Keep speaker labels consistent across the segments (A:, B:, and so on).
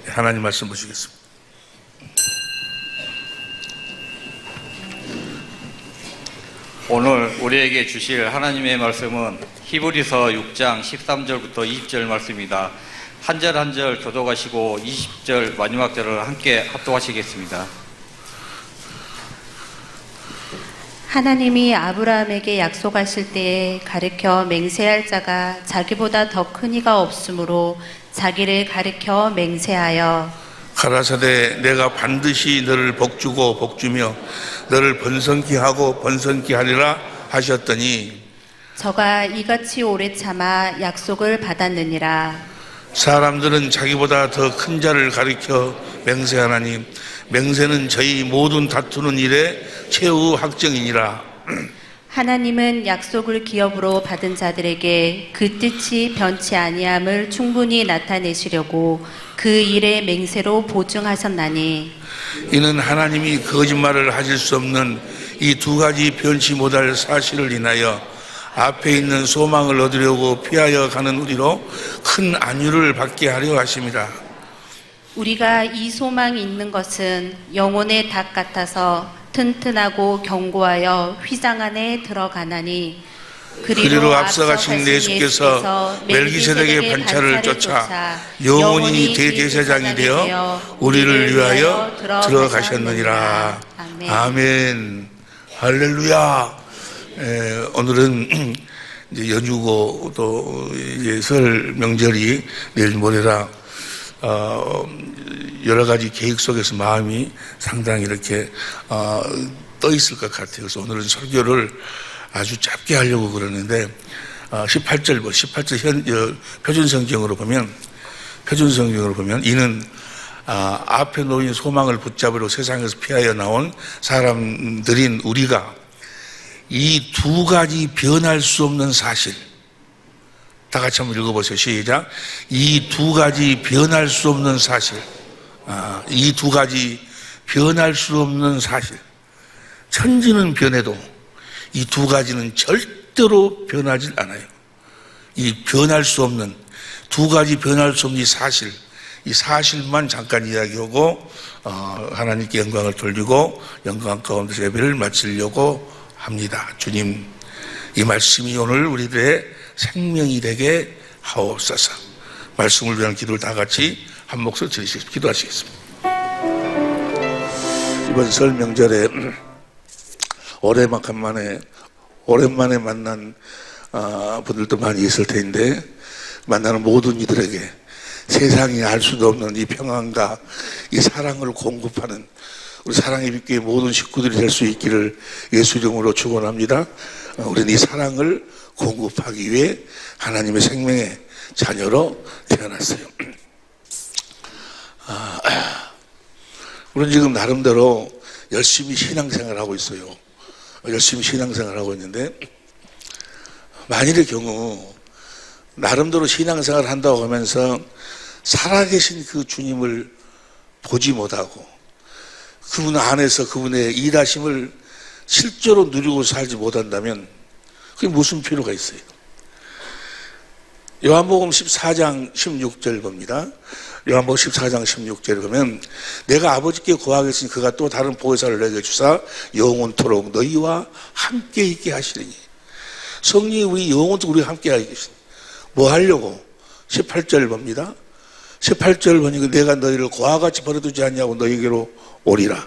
A: 하나님 말씀 보시겠습니다.
B: 오늘 우리에게 주실 하나님의 말씀은 히브리서 6장 13절부터 20절 말씀입니다. 한 절 한 절 교독하시고 20절 마지막 절을 함께 합독하시겠습니다.
C: 하나님이 아브라함에게 약속하실 때에 가르쳐 맹세할 자가 자기보다 더 큰 이가 없으므로 자기를 가르쳐 맹세하여
A: 가라사대 내가 반드시 너를 복주고 복주며 너를 번성케 하고 번성케 하리라 하셨더니
C: 저가 이같이 오래 참아 약속을 받았느니라.
A: 사람들은 자기보다 더 큰 자를 가리켜 맹세하나니 맹세는 저희 모든 다투는 일의 최후 확정이니라.
C: 하나님은 약속을 기업으로 받은 자들에게 그 뜻이 변치 아니함을 충분히 나타내시려고 그 일의 맹세로 보증하셨나니
A: 이는 하나님이 거짓말을 하실 수 없는 이 두 가지 변치 못할 사실을 인하여 앞에 있는 소망을 얻으려고 피하여 가는 우리로 큰 안위를 받게 하려 하심이라.
C: 우리가 이 소망이 있는 것은 영혼의 닭 같아서 튼튼하고 견고하여 휘장 안에 들어가나니
A: 그리로 앞서가신 예수께서 멜기세덱의 반차를 쫓아 영원히 대제사장이 되어 우리를 위하여 들어가셨느니라. 아멘. 할렐루야. 오늘은 이제 연휴고 또 설 명절이 내일 모레라 여러 가지 계획 속에서 마음이 상당히 이렇게 떠 있을 것 같아요. 그래서 오늘은 설교를 아주 짧게 하려고 그러는데 18절 표준 성경으로 보면 이는 앞에 놓인 소망을 붙잡으려 세상에서 피하여 나온 사람들인 우리가 이 두 가지 변할 수 없는 사실, 다 같이 한번 읽어보세요. 시작. 이 두 가지 변할 수 없는 사실, 이 두 가지 변할 수 없는 사실. 천지는 변해도 이 두 가지는 절대로 변하지 않아요. 이 변할 수 없는 두 가지 변할 수 없는 이 사실, 이 사실만 잠깐 이야기하고 하나님께 영광을 돌리고 영광 가운데서 예배를 마치려고 합니다. 주님, 이 말씀이 오늘 우리들의 생명이 되게 하옵소서. 말씀을 위한 기도를 다 같이 한 목소리 기도하시겠습니다. 이번 설 명절에 오랜만에 만난 분들도 많이 있을 텐데 만나는 모든 이들에게 세상이 알 수도 없는 이 평안과 이 사랑을 공급하는 우리 사랑의 빛교회 모든 식구들이 될 수 있기를 예수 이름으로 축원합니다. 우리는 이 사랑을 공급하기 위해 하나님의 생명의 자녀로 태어났어요. 우리는 지금 나름대로 열심히 신앙생활을 하고 있어요. 열심히 신앙생활을 하고 있는데 만일의 경우 나름대로 신앙생활을 한다고 하면서 살아계신 그 주님을 보지 못하고 그분 안에서 그분의 일하심을 실제로 누리고 살지 못한다면 그게 무슨 필요가 있어요? 요한복음 14장 16절 봅니다. 요한복음 14장 16절을 보면 내가 아버지께 구하겠으니 그가 또 다른 보혜사를 내게 주사 영원토록 너희와 함께 있게 하시리니. 성령이 우리 영원토록 우리와 함께 하게 계시니 뭐 하려고? 18절 봅니다. 18절 보니까 내가 너희를 고아같이 버려두지 않냐고 너희에게로 오리라.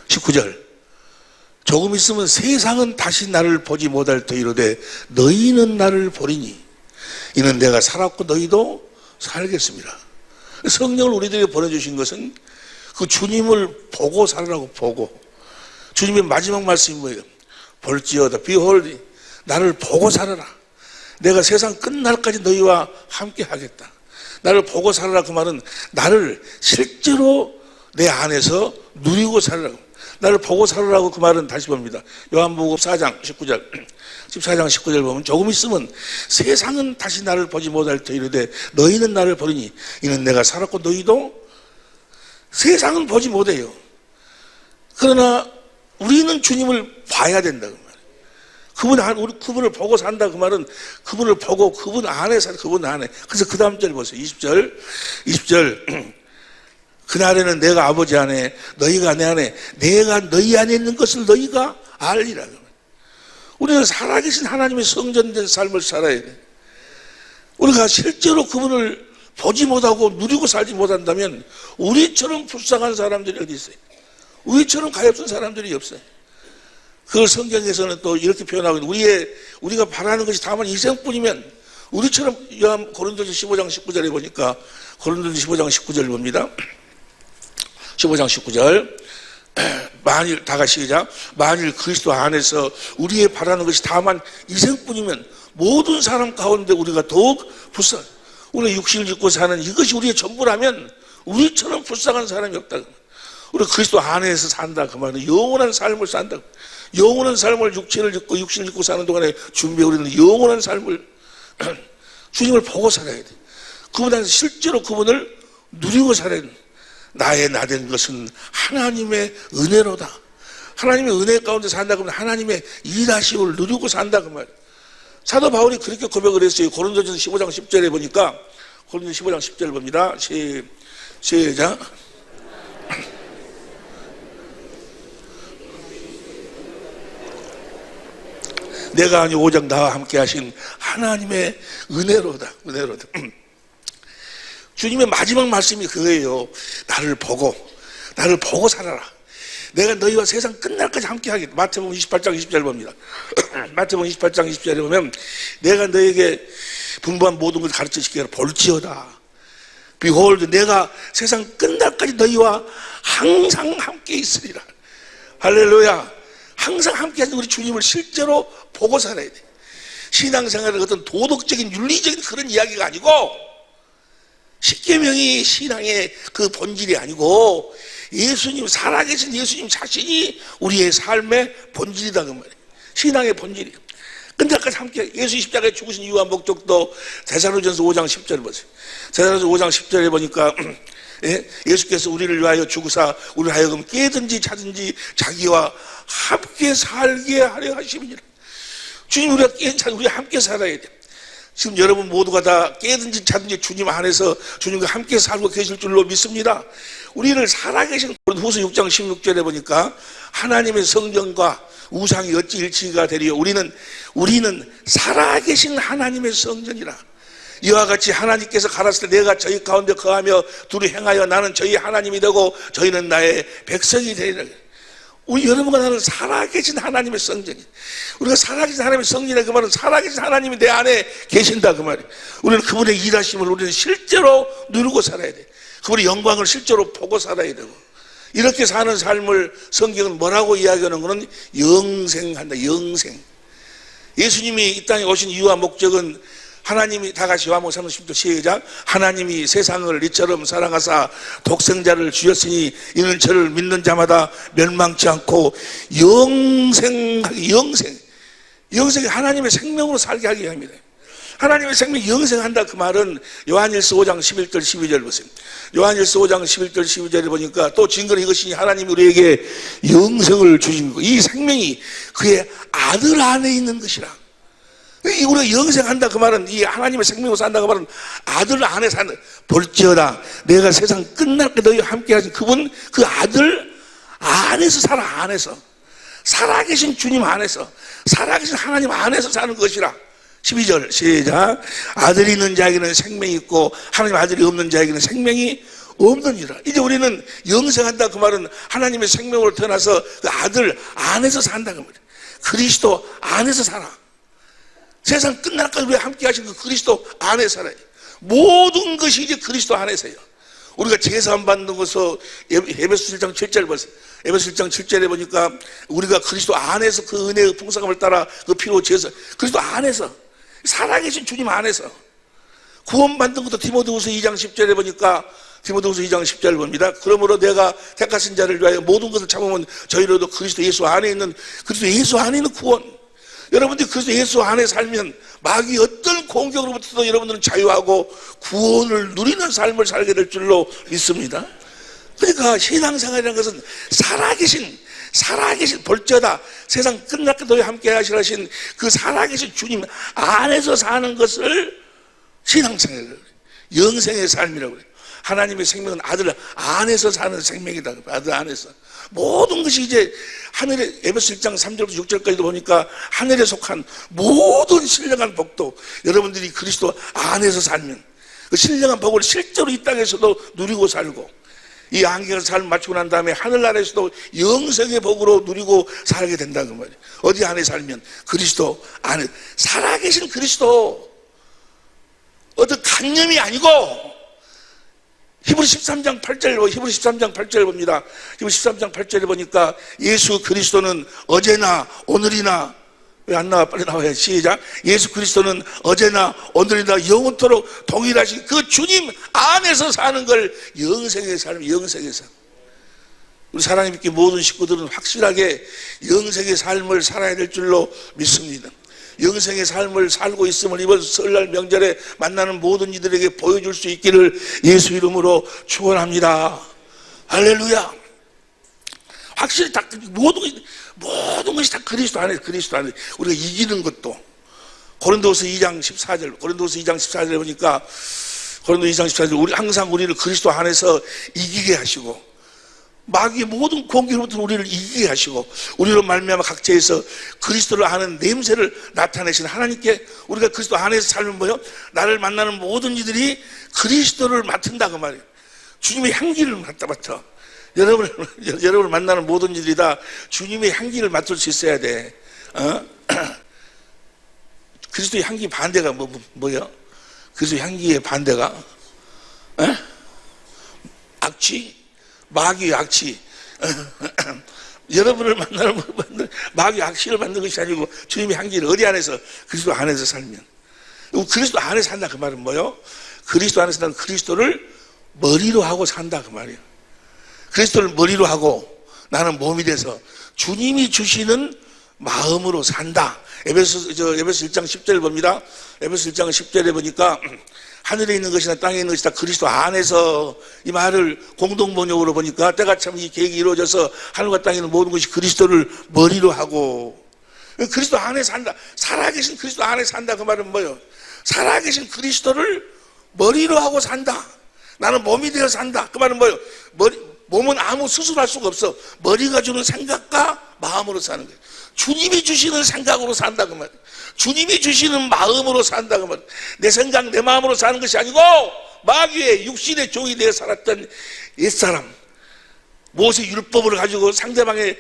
A: 19절 조금 있으면 세상은 다시 나를 보지 못할 터이로되 너희는 나를 보리니 이는 내가 살았고 너희도 살겠습니다. 성령을 우리들에게 보내주신 것은 그 주님을 보고 살으라고. 보고 주님의 마지막 말씀이 뭐예요? 볼지어다 behold 나를 보고 살아라. 내가 세상 끝날까지 너희와 함께 하겠다. 나를 보고 살아라. 그 말은 나를 실제로 내 안에서 누리고 살으라고. 나를 보고 살으라고. 그 말은 다시 봅니다. 요한복음 14장 19절 보면 조금 있으면 세상은 다시 나를 보지 못할 터이로되 너희는 나를 보리니 이는 내가 살았고 너희도. 세상은 보지 못해요. 그러나 우리는 주님을 봐야 된다 그 말이에요. 우리 그분을 보고 산다 그 말은 그분을 보고 그분 안에 살 그분 안에. 그래서 그 다음 절 보세요. 20절 그날에는 내가 아버지 안에 너희가 내 안에 내가 너희 안에 있는 것을 너희가 알리라. 우리는 살아계신 하나님의 성전된 삶을 살아야 돼. 우리가 실제로 그분을 보지 못하고 누리고 살지 못한다면 우리처럼 불쌍한 사람들이 어디 있어요? 우리처럼 가엾은 사람들이 없어요. 그걸 성경에서는 또 이렇게 표현하고 있는데 우리가 바라는 것이 다만 이생뿐이면 우리처럼 고린도서 15장 19절에 보니까 고린도서 15장 19절 봅니다. 15장 19절 만일 다 같이 시작. 만일 그리스도 안에서 우리의 바라는 것이 다만 이생뿐이면 모든 사람 가운데 우리가 더욱 불쌍한 우리가 육신을 입고 사는 이것이 우리의 전부라면 우리처럼 불쌍한 사람이 없다. 우리가 그리스도 안에서 산다 그 말은 영원한 삶을 산다. 영원한 삶을 육체를 입고 육신을 입고 사는 동안에 준비해 우리는 영원한 삶을 주님을 보고 살아야 돼. 그분 안에서 실제로 그분을 누리고 살아야 돼. 나의 나된 것은 하나님의 은혜로다. 하나님의 은혜 가운데 산다 그러면 하나님의 일하심을 누리고 산다 그 말. 사도 바울이 그렇게 고백을 했어요. 고린도전서 15장 10절에 보니까 고린도전서 15장 10절 봅니다. 시작. 내가 아니 오직 나와 함께 하신 하나님의 은혜로다. 은혜로다. 주님의 마지막 말씀이 그거예요. 나를 보고 살아라. 내가 너희와 세상 끝날까지 함께 하겠다. 마태복음 28장 20절 봅니다. 마태복음 28장 20절에 보면 내가 너에게 분부한 모든 것을 가르치시기를 볼지어다. Behold, 내가 세상 끝날까지 너희와 항상 함께 있으리라. 할렐루야. 항상 함께 하신 우리 주님을 실제로 보고 살아야 돼. 신앙생활은 어떤 도덕적인 윤리적인 그런 이야기가 아니고 십계명이 신앙의 그 본질이 아니고 예수님, 살아계신 예수님 자신이 우리의 삶의 본질이다 그 말이에요. 신앙의 본질이에요. 끝날까지 함께 예수 십자가에 죽으신 이유와 목적도 데살로니가전서 5장 10절을 보세요. 데살로니가전서 5장 10절에 보니까 예수께서 우리를 위하여 죽으사 우리를 하여금 깨든지 자든지 자기와 함께 살게 하려 하심이니라. 주님 우리가 깨든 자든 우리가 함께 살아야 돼. 지금 여러분 모두가 다 깨든지 자든지 주님 안에서 주님과 함께 살고 계실 줄로 믿습니다. 우리를 살아계신 후서 6장 16절에 보니까 하나님의 성전과 우상이 어찌 일치가 되리요. 우리는 살아계신 하나님의 성전이라. 이와 같이 하나님께서 가라사대 내가 저희 가운데 거하며 둘이 행하여 나는 저희 하나님이 되고 저희는 나의 백성이 되리라. 우리 여러분과 나는 살아계신 하나님의 성전이. 우리가 살아계신 하나님의 성전이라 그 말은 살아계신 하나님이 내 안에 계신다 그 말이에요. 우리는 그분의 일하심을 우리는 실제로 누리고 살아야 돼. 그분의 영광을 실제로 보고 살아야 되고. 이렇게 사는 삶을 성경은 뭐라고 이야기하는 것은 영생한다. 영생. 예수님이 이 땅에 오신 이유와 목적은 하나님이 다 같이 요한복음 3장 10절 시작. 하나님이 세상을 이처럼 사랑하사 독생자를 주셨으니 이는 저를 믿는 자마다 멸망치 않고 영생이 하나님의 생명으로 살게 하게 합니다. 하나님의 생명이 영생한다 그 말은 요한일서 5장 11절 12절 보세요. 요한일서 5장 11절 12절에 보니까 또 증거는 이것이 하나님이 우리에게 영생을 주신 거. 이 생명이 그의 아들 안에 있는 것이라. 우리가 영생한다 그 말은 이 하나님의 생명으로 산다 그 말은 아들 안에 사는. 볼지어다 내가 세상 끝날 때 너희와 함께 하신 그분 그 아들 안에서 살아. 안에서 살아계신 주님 안에서 살아계신 하나님 안에서 사는 것이라. 12절 시작. 아들이 있는 자에게는 생명이 있고 하나님 아들이 없는 자에게는 생명이 없느니라. 이제 우리는 영생한다 그 말은 하나님의 생명으로 태어나서 그 아들 안에서 산다 그 말이야. 그리스도 안에서 살아. 세상 끝날까지 우리가 함께 하신 그 그리스도 안에 살아요. 모든 것이 이제 그리스도 안에서요. 우리가 제사함 받는 것을 에베소 1장 7절 보세요. 에베소 1장 7절에 보니까 우리가 그리스도 안에서 그 은혜의 풍성함을 따라 그 피로 제사 그리스도 안에서 살아계신 주님 안에서 구원받는 것도 디모데후서 2장 10절에 보니까 디모데후서 2장 10절을 봅니다. 그러므로 내가 택하신 자를 위하여 모든 것을 참으면 저희로도 그리스도 예수 안에 있는 구원. 여러분들이 그리스도 예수 안에 살면 마귀 어떤 공격으로부터도 여러분들은 자유하고 구원을 누리는 삶을 살게 될 줄로 믿습니다. 그러니까 신앙생활이라는 것은 살아계신 볼지어다 세상 끝날 때 너희 함께 하시라신 그 살아계신 주님 안에서 사는 것을 신앙생활 영생의 삶이라고 그래요. 하나님의 생명은 아들 안에서 사는 생명이다. 아들 안에서. 모든 것이 이제 하늘에, 에베소 1장 3절부터 6절까지도 보니까 하늘에 속한 모든 신령한 복도 여러분들이 그리스도 안에서 살면 그 신령한 복을 실제로 이 땅에서도 누리고 살고, 이 안개의 삶을 마치고 난 다음에 하늘나라에서도 영생의 복으로 누리고 살게 된다는 말이에요. 어디 안에 살면? 그리스도 안에. 살아계신 그리스도. 어떤 간념이 아니고, 히브리 13장 8절 봅니다. 히브리 13장 8절에 보니까 예수 그리스도는 어제나 오늘이나, 왜 안 나와? 빨리 나와야. 시작. 예수 그리스도는 어제나 오늘이나 영원토록 동일하신 그 주님 안에서 사는 걸 영생의 삶, 영생의 삶. 우리 사랑의 믿기 모든 식구들은 확실하게 영생의 삶을 살아야 될 줄로 믿습니다. 영생의 삶을 살고 있음을 이번 설날 명절에 만나는 모든 이들에게 보여줄 수 있기를 예수 이름으로 축원합니다. 할렐루야. 확실히 다 모든 것이 다 그리스도 안에, 그리스도 안에. 우리가 이기는 것도 고린도서 2장 14절 보니까, 고린도 2장 14절, 우리 항상 우리를 그리스도 안에서 이기게 하시고, 마귀의 모든 공격으로부터 우리를 이기게 하시고, 우리로 말미암아 각처에서 그리스도를 아는 냄새를 나타내신 하나님께, 우리가 그리스도 안에서 살면 뭐요? 나를 만나는 모든 이들이 그리스도를 맡은다 그 말이에요. 주님의 향기를 맡아. 여러분을 만나는 모든 이들이 다 주님의 향기를 맡을 수 있어야 돼. 그리스도의 향기 반대가 뭐예요? 그리스도의 향기의 반대가 악취, 마귀의 악취. 여러분을 만나는 분들 마귀의 악취를 받는 것이 아니고 주님의 향기를 어디 안에서? 그리스도 안에서 살면. 그리스도 안에 산다 그 말은 뭐예요? 그리스도 안에서 산다. 그리스도를 머리로 하고 산다 그 말이에요. 그리스도를 머리로 하고 나는 몸이 돼서 주님이 주시는 마음으로 산다. 에베소 1장 10절 봅니다. 에베소 1장 10절에 보니까 하늘에 있는 것이나 땅에 있는 것이 다 그리스도 안에서, 이 말을 공동번역으로 보니까 때가 참 이 계획이 이루어져서 하늘과 땅에 있는 모든 것이 그리스도를 머리로 하고, 그리스도 안에 산다. 살아계신 그리스도 안에 산다 그 말은 뭐예요? 살아계신 그리스도를 머리로 하고 산다. 나는 몸이 되어 산다. 그 말은 뭐예요? 몸은 아무 수술할 수가 없어. 머리가 주는 생각과 마음으로 사는 거예요. 주님이 주시는 생각으로 산다 그 말이에요. 주님이 주시는 마음으로 산다 그 말이에요. 내 생각, 내 마음으로 사는 것이 아니고 마귀의 육신의 종이 되어 살았던 옛사람, 모세 율법을 가지고 상대방의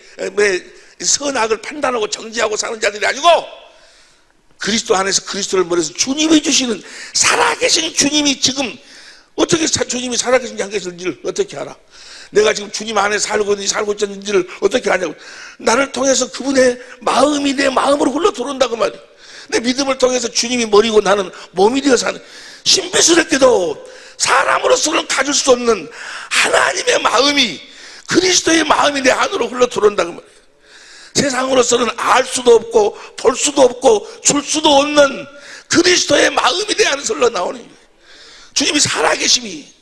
A: 선악을 판단하고 정지하고 사는 자들이 아니고 그리스도 안에서 그리스도를 머리에서 주님이 주시는, 살아계신 주님이 지금 어떻게 주님이 살아계신지 안 계신지를 어떻게 알아? 내가 지금 주님 안에 살고 있는지를 어떻게 아냐고. 나를 통해서 그분의 마음이 내 마음으로 흘러 들어온다고 말이야. 내 믿음을 통해서 주님이 머리고 나는 몸이 되어 사는, 신비스럽게도 사람으로서는 가질 수 없는 하나님의 마음이, 그리스도의 마음이 내 안으로 흘러 들어온다고 말이야. 세상으로서는 알 수도 없고 볼 수도 없고 줄 수도 없는 그리스도의 마음이 내 안에서 흘러나오는 거예요. 주님이 살아계심이,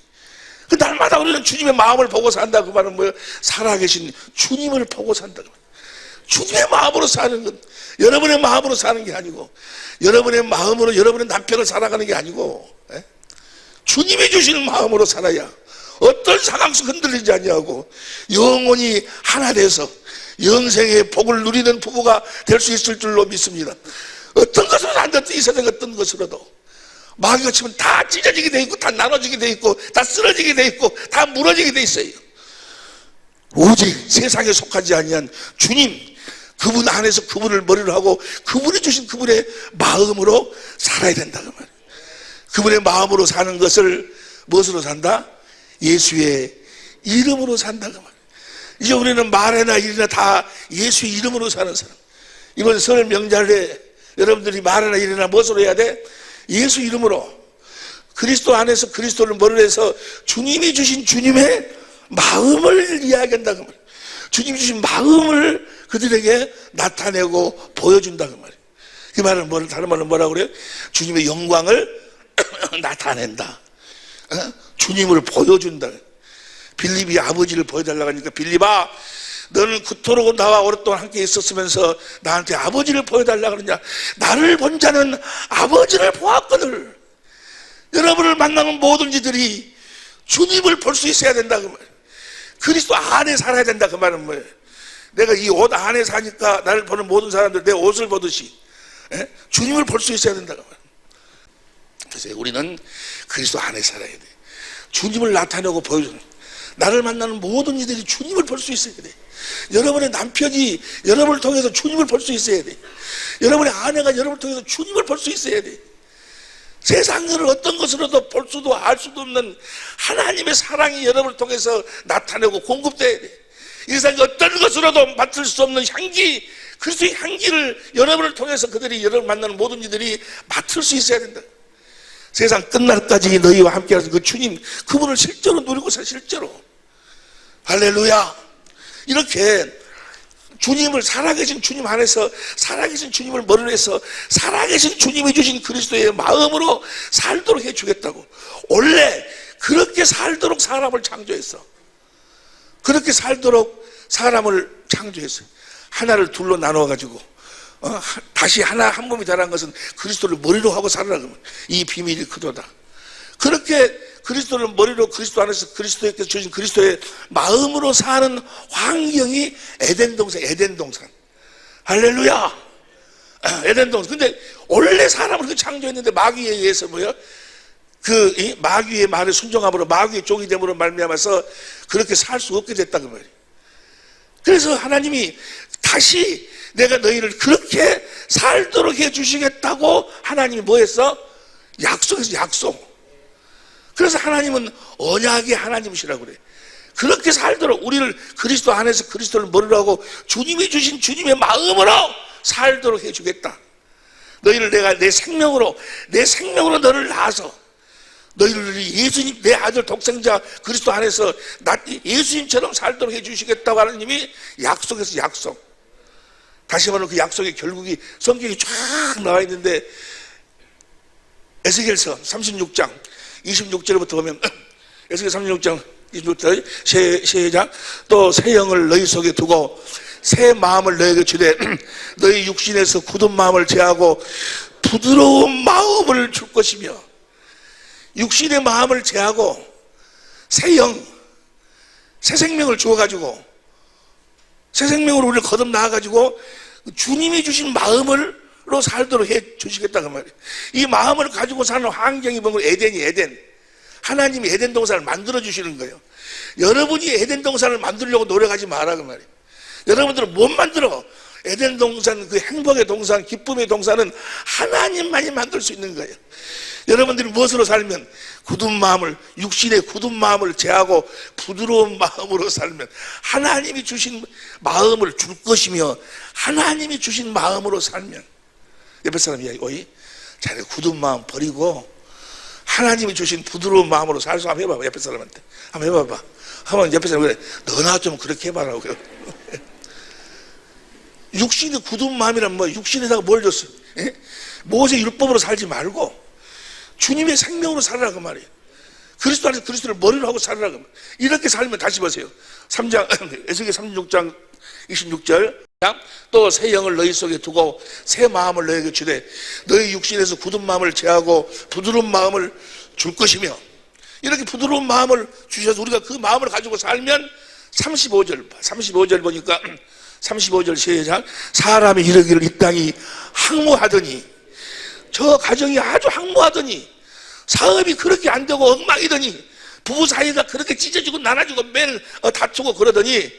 A: 그 날마다 우리는 주님의 마음을 보고 산다 그 말은 뭐예요? 살아계신 주님을 보고 산다. 주님의 마음으로 사는 것, 여러분의 마음으로 사는 게 아니고, 여러분의 마음으로 여러분의 남편을 살아가는 게 아니고, 주님이 주시는 마음으로 살아야 어떤 상황 속 흔들리지 아니하고 영원히 하나 돼서 영생의 복을 누리는 부부가 될 수 있을 줄로 믿습니다. 어떤 것으로도 안 됐든 이 세상 어떤 것으로도 마귀가 치면 다 찢어지게 돼 있고, 다 나눠지게 돼 있고, 다 쓰러지게 돼 있고, 다 무너지게 돼 있어요. 오직 세상에 속하지 아니한 주님, 그분 안에서 그분을 머리로 하고 그분이 주신 그분의 마음으로 살아야 된다고 말이에요. 그분의 마음으로 사는 것을 무엇으로 산다? 예수의 이름으로 산다고 말이에요. 이제 우리는 말이나 일이나 다 예수의 이름으로 사는 사람. 이번 설 명절에 여러분들이 말이나 일이나 무엇으로 해야 돼? 예수 이름으로, 그리스도 안에서 그리스도를 머리로 해서 주님이 주신 주님의 마음을 이야기한다고 말이에요. 주님이 주신 마음을 그들에게 나타내고 보여준다고 말이에요. 그 말은 다른 말은 뭐라고 그래요? 주님의 영광을 나타낸다. 주님을 보여준다. 빌립이 아버지를 보여달라고 하니까, 빌립아, 너는 그토록 나와 오랫동안 함께 있었으면서 나한테 아버지를 보여달라고 그러냐? 나를 본 자는 아버지를 보았거늘. 여러분을 만나는 모든 이들이 주님을 볼 수 있어야 된다 그 말. 그리스도 안에 살아야 된다 그 말은 뭐예요? 내가 이 옷 안에 사니까 나를 보는 모든 사람들 내 옷을 보듯이 주님을 볼 수 있어야 된다 그 말. 그래서 우리는 그리스도 안에 살아야 돼. 주님을 나타내고 보여주는, 나를 만나는 모든 이들이 주님을 볼 수 있어야 돼. 여러분의 남편이 여러분을 통해서 주님을 볼 수 있어야 돼. 여러분의 아내가 여러분을 통해서 주님을 볼 수 있어야 돼. 세상을 어떤 것으로도 볼 수도 알 수도 없는 하나님의 사랑이 여러분을 통해서 나타내고 공급돼야 돼. 이 세상의 어떤 것으로도 맡을 수 없는 향기, 그리스도의 향기를 여러분을 통해서 그들이 여러분 만나는 모든 이들이 맡을 수 있어야 된다. 세상 끝날까지 너희와 함께 하신 그 주님, 그분을 실제로 누리고 사, 실제로. 할렐루야. 이렇게 주님을, 살아계신 주님 안에서, 살아계신 주님을 머리로 해서 살아계신 주님이 주신 그리스도의 마음으로 살도록 해주겠다고. 원래 그렇게 살도록 사람을 창조했어. 그렇게 살도록 사람을 창조했어요. 하나를 둘로 나누어가지고 다시 하나 한 몸이 되라는 것은 그리스도를 머리로 하고 살아라. 이 비밀이 크도다. 그렇게 그리스도를 머리로, 그리스도 안에서 그리스도께서 주신 그리스도의 마음으로 사는 환경이 에덴 동산, 에덴 동산. 할렐루야. 에덴 동산. 근데 원래 사람을 그렇게 창조했는데 마귀에 의해서 뭐야? 이 마귀의 말에 순종함으로, 마귀의 종이 됨으로 말미암아서 그렇게 살 수 없게 됐다 그 말이에요. 그래서 하나님이 다시 내가 너희를 그렇게 살도록 해주시겠다고 하나님이 뭐 했어? 약속했어, 약속. 그래서 하나님은 언약의 하나님이시라고 그래. 그렇게 살도록 우리를 그리스도 안에서 그리스도를 머리로 하고 주님이 주신 주님의 마음으로 살도록 해주겠다. 너희를 내가 내 생명으로 너를 낳아서 너희를 예수님, 내 아들 독생자 그리스도 안에서 예수님처럼 살도록 해주시겠다고 하나님이 약속해서 약속. 다시 말하면 그 약속의 결국이 성경이 쫙 나와 있는데 에스겔서 36장 26절부터 보면 에스겔 36장 26절 시작. 또 새 영을 너희 속에 두고 새 마음을 너희에게 주되 너희 육신에서 굳은 마음을 제하고 부드러운 마음을 줄 것이며, 육신의 마음을 제하고 새 영, 새 생명을 주어가지고 새 생명으로 우리를 거듭 나와가지고 주님이 주신 마음으로 살도록 해 주시겠다 그 말이에요. 이 마음을 가지고 사는 환경이 뭔가 에덴이 에덴. 하나님이 에덴 동산을 만들어 주시는 거예요. 여러분이 에덴 동산을 만들려고 노력하지 마라 그 말이에요. 여러분들은 못 만들어. 에덴 동산, 그 행복의 동산, 기쁨의 동산은 하나님만이 만들 수 있는 거예요. 여러분들이 무엇으로 살면, 굳은 마음을, 육신의 굳은 마음을 제하고 부드러운 마음으로 살면 하나님이 주신 마음을 줄 것이며, 하나님이 주신 마음으로 살면, 옆에 사람 이야기, 어이? 자네 굳은 마음 버리고 하나님이 주신 부드러운 마음으로 살수 한번 해봐봐. 옆에 사람한테 한번 해봐봐. 한번 옆에 사람 그래, 너나 좀 그렇게 해봐라고. 육신의 굳은 마음이란 뭐, 육신에다가 뭘 줬어? 예? 모세 율법으로 살지 말고 주님의 생명으로 살아라 그 말이에요. 그리스도 안에서 그리스도를 머리로 하고 살아라 그 말이에요. 이렇게 살면 다시 보세요. 3장 에스겔 36장 26절. 또 새 영을 너희 속에 두고 새 마음을 너희에게 주되 너희 육신에서 굳은 마음을 제하고 부드러운 마음을 줄 것이며, 이렇게 부드러운 마음을 주셔서 우리가 그 마음을 가지고 살면 35절 보니까 35절 시작. 사람이 이르기를 이 땅이 황무하더니, 저 가정이 아주 황무하더니, 사업이 그렇게 안 되고 엉망이더니, 부부 사이가 그렇게 찢어지고 나눠지고 매일 다투고 그러더니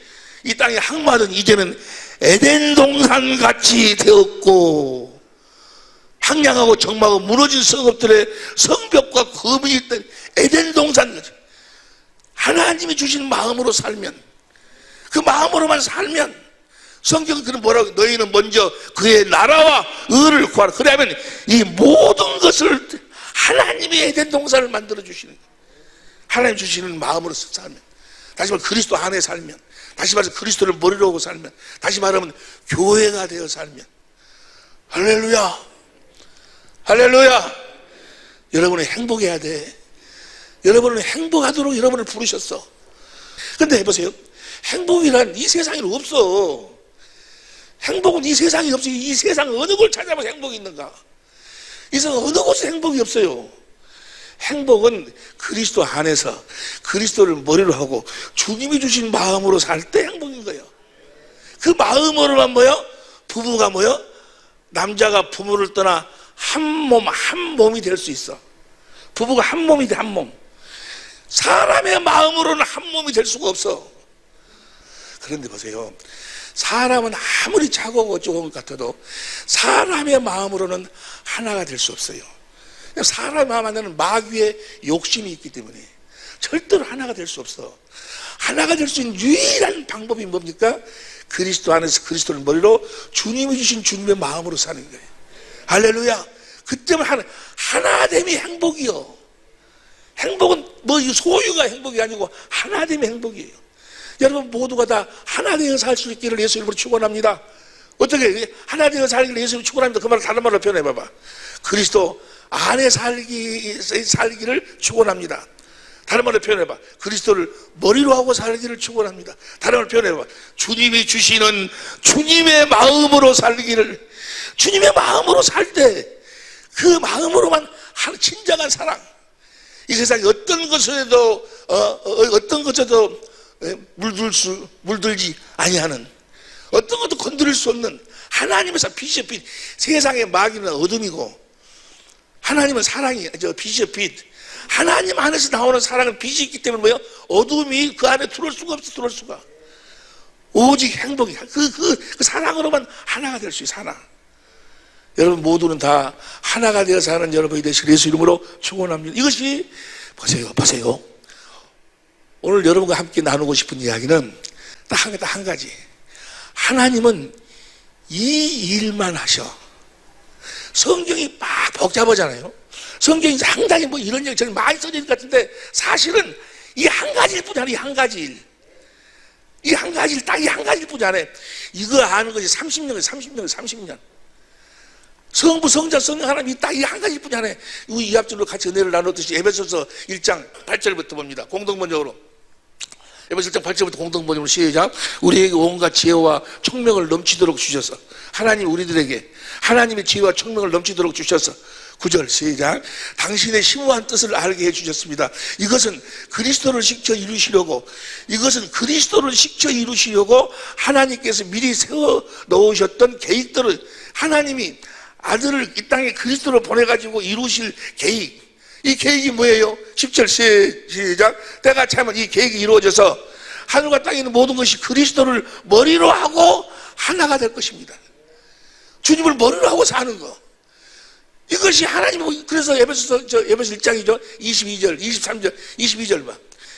A: 이 땅이 황무하더니 이제는 에덴 동산 같이 되었고, 황량하고 정막하고 무너진 성읍들의 성벽과 거민이 있던 에덴 동산 같이. 하나님이 주신 마음으로 살면, 그 마음으로만 살면, 성경은 그런 뭐라고, 너희는 먼저 그의 나라와 의를 구하라. 그러면 이 모든 것을 하나님이 에덴 동산을 만들어 주시는 거예요. 하나님 주시는 마음으로 살면, 다시 말해 그리스도 안에 살면, 다시 말해서 그리스도를 머리로 하고 살면, 다시 말하면 교회가 되어 살면, 할렐루야, 할렐루야. 여러분은 행복해야 돼. 여러분은 행복하도록 여러분을 부르셨어. 근데 해보세요. 행복이란 이 세상에 없어. 행복은 이 세상에 없어요. 이 세상 어느 곳을 찾아봐서 행복이 있는가? 이 세상 어느 곳에 행복이 없어요. 행복은 그리스도 안에서 그리스도를 머리로 하고 주님이 주신 마음으로 살 때 행복인 거예요. 그 마음으로만 뭐요? 부부가 뭐요? 남자가 부모를 떠나 한 몸이 될 수 있어. 부부가 한 몸이 돼, 한 몸. 사람의 마음으로는 한 몸이 될 수가 없어. 그런데 보세요. 사람은 아무리 작고 어쩌고 것 같아도 사람의 마음으로는 하나가 될 수 없어요. 사람의 마음 안에는 마귀의 욕심이 있기 때문에 절대로 하나가 될 수 없어. 하나가 될 수 있는 유일한 방법이 뭡니까? 그리스도 안에서 그리스도를 머리로 주님이 주신 주님의 마음으로 사는 거예요. 할렐루야. 그때만 하나됨이 행복이요. 행복은 뭐 소유가 행복이 아니고 하나됨이 행복이에요. 여러분 모두가 다 하나 되어 살 수 있기를 예수 이름으로 축원합니다. 어떻게 하나 되어 살기를 예수 이름으로 축원합니다. 그 말을 다른 말로 표현해 봐봐. 그리스도 안에 살기를 축원합니다. 다른 말로 표현해 봐. 그리스도를 머리로 하고 살기를 축원합니다. 다른 말로 표현해 봐. 주님이 주시는 주님의 마음으로 살기를, 주님의 마음으로 살 때 그 마음으로만 진정한 사랑. 이 세상에 어떤 것에도 물들지 아니하는, 어떤 것도 건드릴 수 없는 하나님에서 빛이요 빛. 세상의 마귀는 어둠이고 하나님은 사랑이 빛이요 빛. 하나님 안에서 나오는 사랑은 빛이 있기 때문에 뭐요? 어둠이 그 안에 들어올 수가 없어. 들어올 수가. 오직 행복이 그 사랑으로만 하나가 될 수 있어. 하나. 여러분 모두는 다 하나가 되어 사는 여러분이 되시길 예수 이름으로 축원합니다. 이것이 보세요. 오늘 여러분과 함께 나누고 싶은 이야기는 딱 한 가지. 하나님은 이 일만 하셔. 성경이 막 복잡하잖아요. 성경이 상당히 뭐 이런 얘기 저는 많이 써진 것 같은데 사실은 이 한 가지일 뿐이 아니에요. 한 가지 일. 이 한 가지 일, 딱 이 한 가지일 뿐이 아니에요. 이거 아는 것이 30년. 성부, 성자, 성령 하나님이 딱 이 한 가지일 뿐이 아니에요. 이 앞줄로 같이 은혜를 나눴듯이 에베소서 1장 8절부터 봅니다. 공동번역으로. 에베소 1장 8절부터 공동번역으로 시작. 우리에게 온갖 지혜와 총명을 넘치도록 주셔서, 하나님 우리들에게 하나님의 지혜와 총명을 넘치도록 주셔서 9절 시작. 당신의 심오한 뜻을 알게 해주셨습니다. 이것은 그리스도를 시켜 이루시려고 하나님께서 미리 세워 넣으셨던 계획들을, 하나님이 아들을 이 땅에 그리스도로 보내가지고 이루실 계획, 이 계획이 뭐예요? 10절 시작. 때가 차면 이 계획이 이루어져서 하늘과 땅에 있는 모든 것이 그리스도를 머리로 하고 하나가 될 것입니다. 주님을 머리로 하고 사는 거, 이것이 하나님. 그래서 에베소 1장이죠. 22절, 23절, 22절 봐.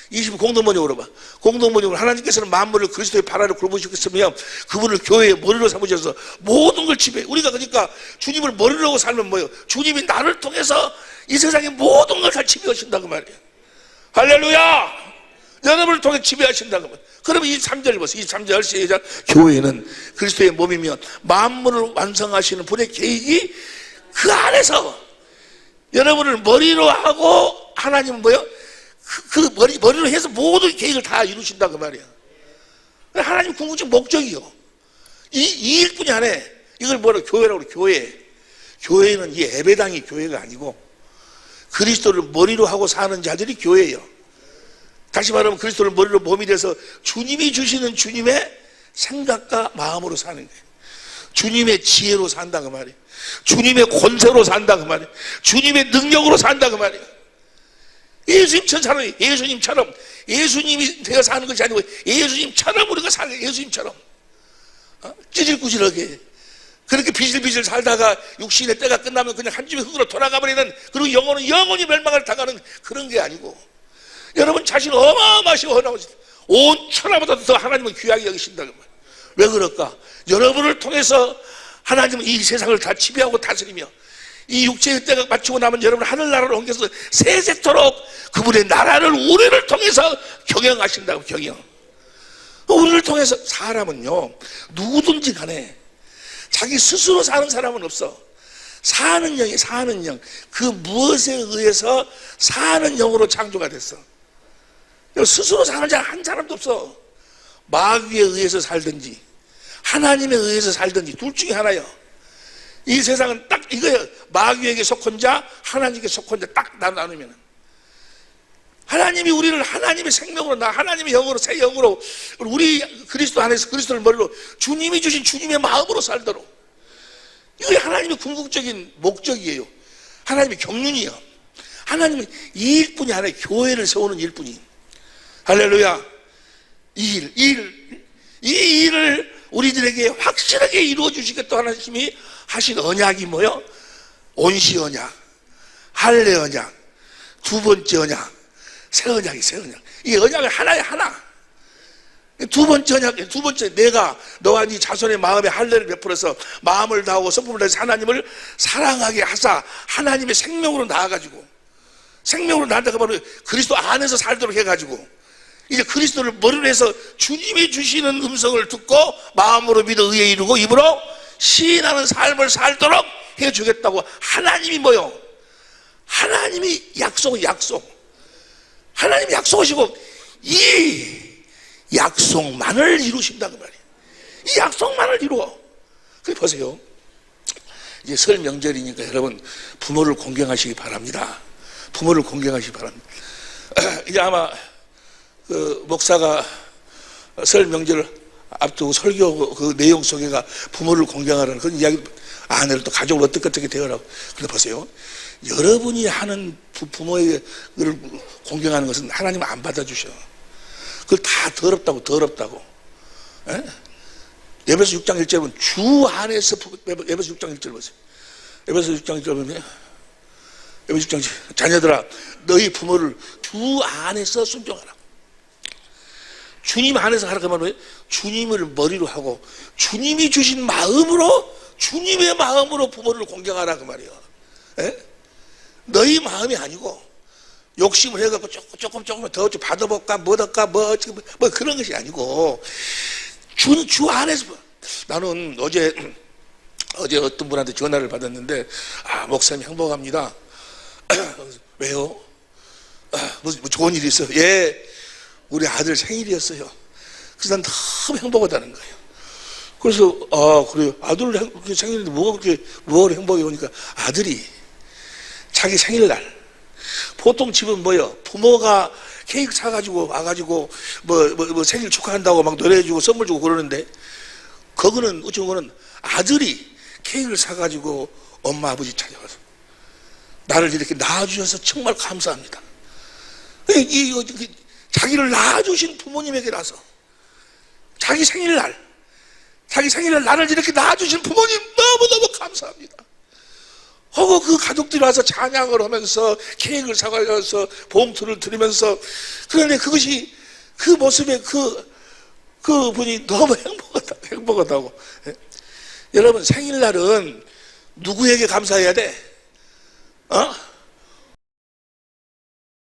A: 20 공동번역으로 봐. 공동번역으로 하나님께서는 만물을 그리스도의 발 아래 굴복시켰으며 그분을 교회의 머리로 삼으셔서 모든 걸 지배해. 우리가 그러니까 주님을 머리로 하고 살면 뭐예요? 주님이 나를 통해서 이 세상의 모든 걸 다 지배하신다고 말이에요. 할렐루야. 여러분을 통해 지배하신다고 말이에요. 그러면 23절 보세요. 23절 시작. 교회는 그리스도의 몸이면 만물을 완성하시는 분의 계획이 그 안에서 여러분을 머리로 하고, 하나님은 뭐예요? 머리로 해서 모든 계획을 다 이루신다 그 말이야. 하나님 궁극적 목적이요. 이 일뿐이 아니에요. 이걸 뭐라고 교회라고 그래. 교회. 교회는 이 예배당이 교회가 아니고 그리스도를 머리로 하고 사는 자들이 교회예요. 다시 말하면 그리스도를 머리로 몸이 돼서 주님이 주시는 주님의 생각과 마음으로 사는 거예요. 주님의 지혜로 산다 그 말이에요. 주님의 권세로 산다 그 말이에요. 주님의 능력으로 산다 그 말이에요. 예수님처럼 예수님이 되어 사는 것이 아니고 예수님처럼 우리가 살아요. 예수님처럼 찌질꾸질하게 그렇게 비실비실 살다가 육신의 때가 끝나면 그냥 한 줌의 흙으로 돌아가 버리는, 그리고 영혼은 영원히 멸망을 당하는 그런 게 아니고, 여러분 자신 어마어마하시고 헌하시고 온 천하보다 더 하나님은 귀하게 여기신다 그 말이에요. 왜 그럴까? 여러분을 통해서 하나님은 이 세상을 다 지배하고 다스리며 이 육체의 때가 마치고 나면 여러분 하늘나라로 옮겨서 세세토록 그분의 나라를 우리를 통해서 경영하신다고. 경영. 우리를 통해서. 사람은요 누구든지 간에 자기 스스로 사는 사람은 없어. 사는 영이 사는 영, 그 무엇에 의해서 사는 영으로 창조가 됐어. 스스로 사는 자 한 사람도 없어. 마귀에 의해서 살든지 하나님에 의해서 살든지 둘 중에 하나예요. 이 세상은 딱 이거예요. 마귀에게 속한 자, 하나님께 속한 자 딱 나누면 하나님이 우리를 하나님의 생명으로, 나 하나님의 영으로, 새 영으로, 우리 그리스도 안에서 그리스도를 머리로 주님이 주신 주님의 마음으로 살도록, 이게 하나님의 궁극적인 목적이에요. 하나님의 경륜이에요. 하나님은 이 일뿐이 아니라 교회를 세우는 일뿐이. 할렐루야. 이 일을 우리들에게 확실하게 이루어 주시겠다 하나님이 하신 언약이 뭐요? 온시 언약, 할례 언약, 두 번째 언약, 새 언약이 새 언약. 이 언약은 하나에 하나. 두 번째 언약, 두 번째, 내가 너와 네 자손의 마음에 할례를 베풀어서 마음을 다하고 성품을 다해서 하나님을 사랑하게 하사 하나님의 생명으로 나아가지고, 생명으로 나아가 바로 그리스도 안에서 살도록 해가지고, 이제 그리스도를 머리로 해서 주님이 주시는 음성을 듣고 마음으로 믿어 의에 이루고 입으로 시인하는 삶을 살도록 해주겠다고 하나님이 뭐요? 하나님이 약속. 하나님이 약속하시고 이 약속만을 이루신다 그 말이에요. 이 약속만을 이루어. 그래 보세요. 이제 설 명절이니까 여러분 부모를 공경하시기 바랍니다. 부모를 공경하시기 바랍니다. 이제 아마 그 목사가 설 명절을 앞두고 설교 그 내용 속에가 부모를 공경하라는 그런 이야기, 아내를 또 가족을 어떻게 대하라고. 근데 보세요. 여러분이 하는 부모를 공경하는 것은 하나님은 안 받아주셔. 그걸 다 더럽다고. 에? 에베소 6장 1절 보면 주 안에서, 에베소 6장 1절 보세요. 에베소 6장 1절 보면 에베소 6장 1절, 자녀들아 너희 부모를 주 안에서 순종하라. 주님 안에서 하라고 하면 왜? 주님을 머리로 하고 주님이 주신 마음으로, 주님의 마음으로 부모를 공경하라 그 말이에요. 에? 너희 마음이 아니고 욕심을 해갖고 조금 더 받아볼까 뭐 그런 것이 아니고 주 안에서. 나는 어제 어떤 분한테 전화를 받았는데, 목사님 행복합니다. 왜요? 뭐 좋은 일이 있어요? 예, 우리 아들 생일이었어요. 그래서 난 너무 행복하다는 거예요. 그래서 그래요. 아들 생일인데 뭐가 그렇게 행복해 오니까, 아들이 자기 생일날, 보통 집은 뭐요? 부모가 케이크 사가지고 와가지고 뭐 생일 축하한다고 막 노래해주고 선물 주고 그러는데, 거기는 어쩌면 거는 아들이 케이크를 사가지고 엄마 아버지 찾아와서 나를 이렇게 낳아주셔서 정말 감사합니다. 자기를 낳아주신 부모님에게 나서 자기 생일날 나를 이렇게 낳아주신 부모님 너무너무 감사합니다. 하고 그 가족들이 와서 찬양을 하면서 케이크를 사가서 봉투를 드리면서, 그런데 그것이 그 모습에 그 분이 너무 행복하다고. 여러분 생일날은 누구에게 감사해야 돼?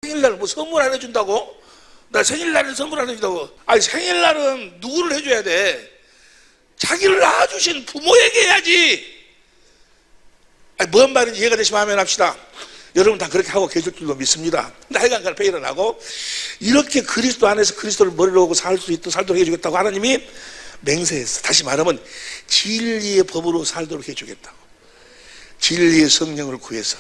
A: 생일날 뭐 선물 안 해준다고? 나 생일날은 선물 안 해준다고? 아니 생일날은 누구를 해줘야 돼? 자기를 낳아주신 부모에게 해야지. 뭔 말인지 이해가 되시면 하면 합시다. 여러분 다 그렇게 하고 계실 줄로 믿습니다. 하여간 갈패 일어나고 이렇게 그리스도 안에서 그리스도를 머리로 하고 살도록 해주겠다고 하나님이 맹세했어. 다시 말하면 진리의 법으로 살도록 해주겠다고. 진리의 성령을 구해서,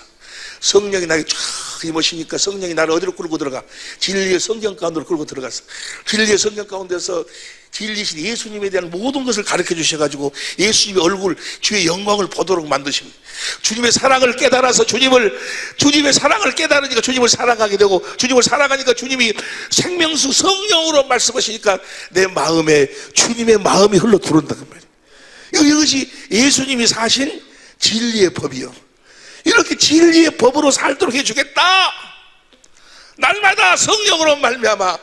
A: 성령이 나에게 쫙 임하시니까 성령이 나를 어디로 끌고 들어가? 진리의 성경 가운데로 끌고 들어갔어. 진리의 성경 가운데서 진리신 예수님에 대한 모든 것을 가르쳐 주셔가지고 예수님의 얼굴, 주의 영광을 보도록 만드십니다. 주님의 사랑을 깨달아서 주님의 사랑을 깨달으니까 주님을 사랑하게 되고, 주님을 사랑하니까 주님이 생명수 성령으로 말씀하시니까 내 마음에 주님의 마음이 흘러 들어온다 그 말이에요. 이것이 예수님이 사신 진리의 법이요. 이렇게 진리의 법으로 살도록 해주겠다. 날마다 성령으로 말미암아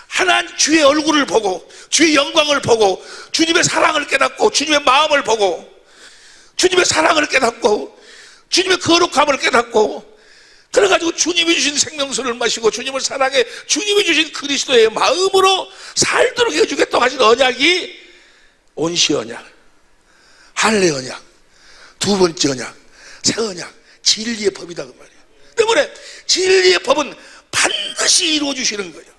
A: 하나님 주의 얼굴을 보고 주의 영광을 보고 주님의 사랑을 깨닫고 주님의 마음을 보고 주님의 사랑을 깨닫고 주님의 거룩함을 깨닫고, 그래가지고 주님이 주신 생명수를 마시고 주님을 사랑해 주님이 주신 그리스도의 마음으로 살도록 해주겠다고 하신 언약이 온시 언약, 할례 언약, 두 번째 언약, 새 언약, 진리의 법이다 그 말이에요. 때문에 진리의 법은 반드시 이루어 주시는 거예요.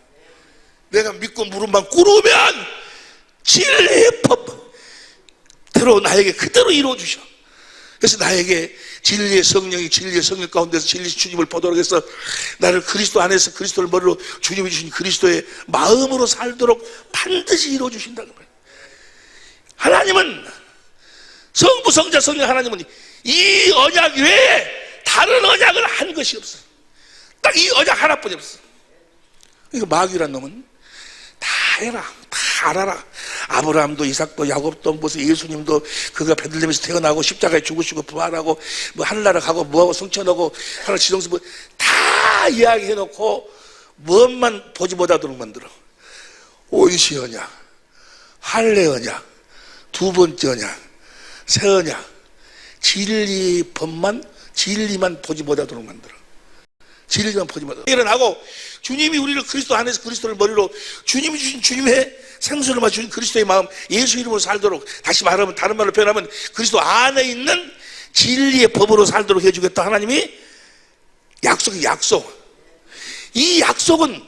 A: 내가 믿고 무릎만 꿇으면 진리의 법대로 나에게 그대로 이루어 주셔. 그래서 나에게 진리의 성령 가운데서 진리 주님을 보도록 해서 나를 그리스도 안에서 그리스도를 머리로 주님이 주신 그리스도의 마음으로 살도록 반드시 이루어 주신다는 거예요. 하나님은 성부, 성자, 성령 하나님은 이 언약 외에 다른 언약을 한 것이 없어. 딱 이 언약 하나뿐이 없어. 그러니까 마귀란 놈은 다 해라, 다 알아라. 아브라함도 이삭도 야곱도 무슨 예수님도 그가 베들레헴에서 태어나고 십자가에 죽으시고 부활하고 뭐 하늘나라 가고 뭐하고 성천하고 하늘 지성소 뭐 다 이야기해놓고 무엇만 보지 못하도록 만들어. 온시 언약, 할례 언약, 두 번째 언약, 새 언약, 진리만 보지 못하도록 만들어. 진리만 보지 못하도록. 일어나고 주님이 우리를 그리스도 안에서 그리스도를 머리로 주님이 주신 주님의 생수를 마신 그리스도의 마음, 예수 이름으로 살도록, 다시 말하면 다른 말로 표현하면 그리스도 안에 있는 진리의 법으로 살도록 해주겠다. 하나님이 약속. 이 약속은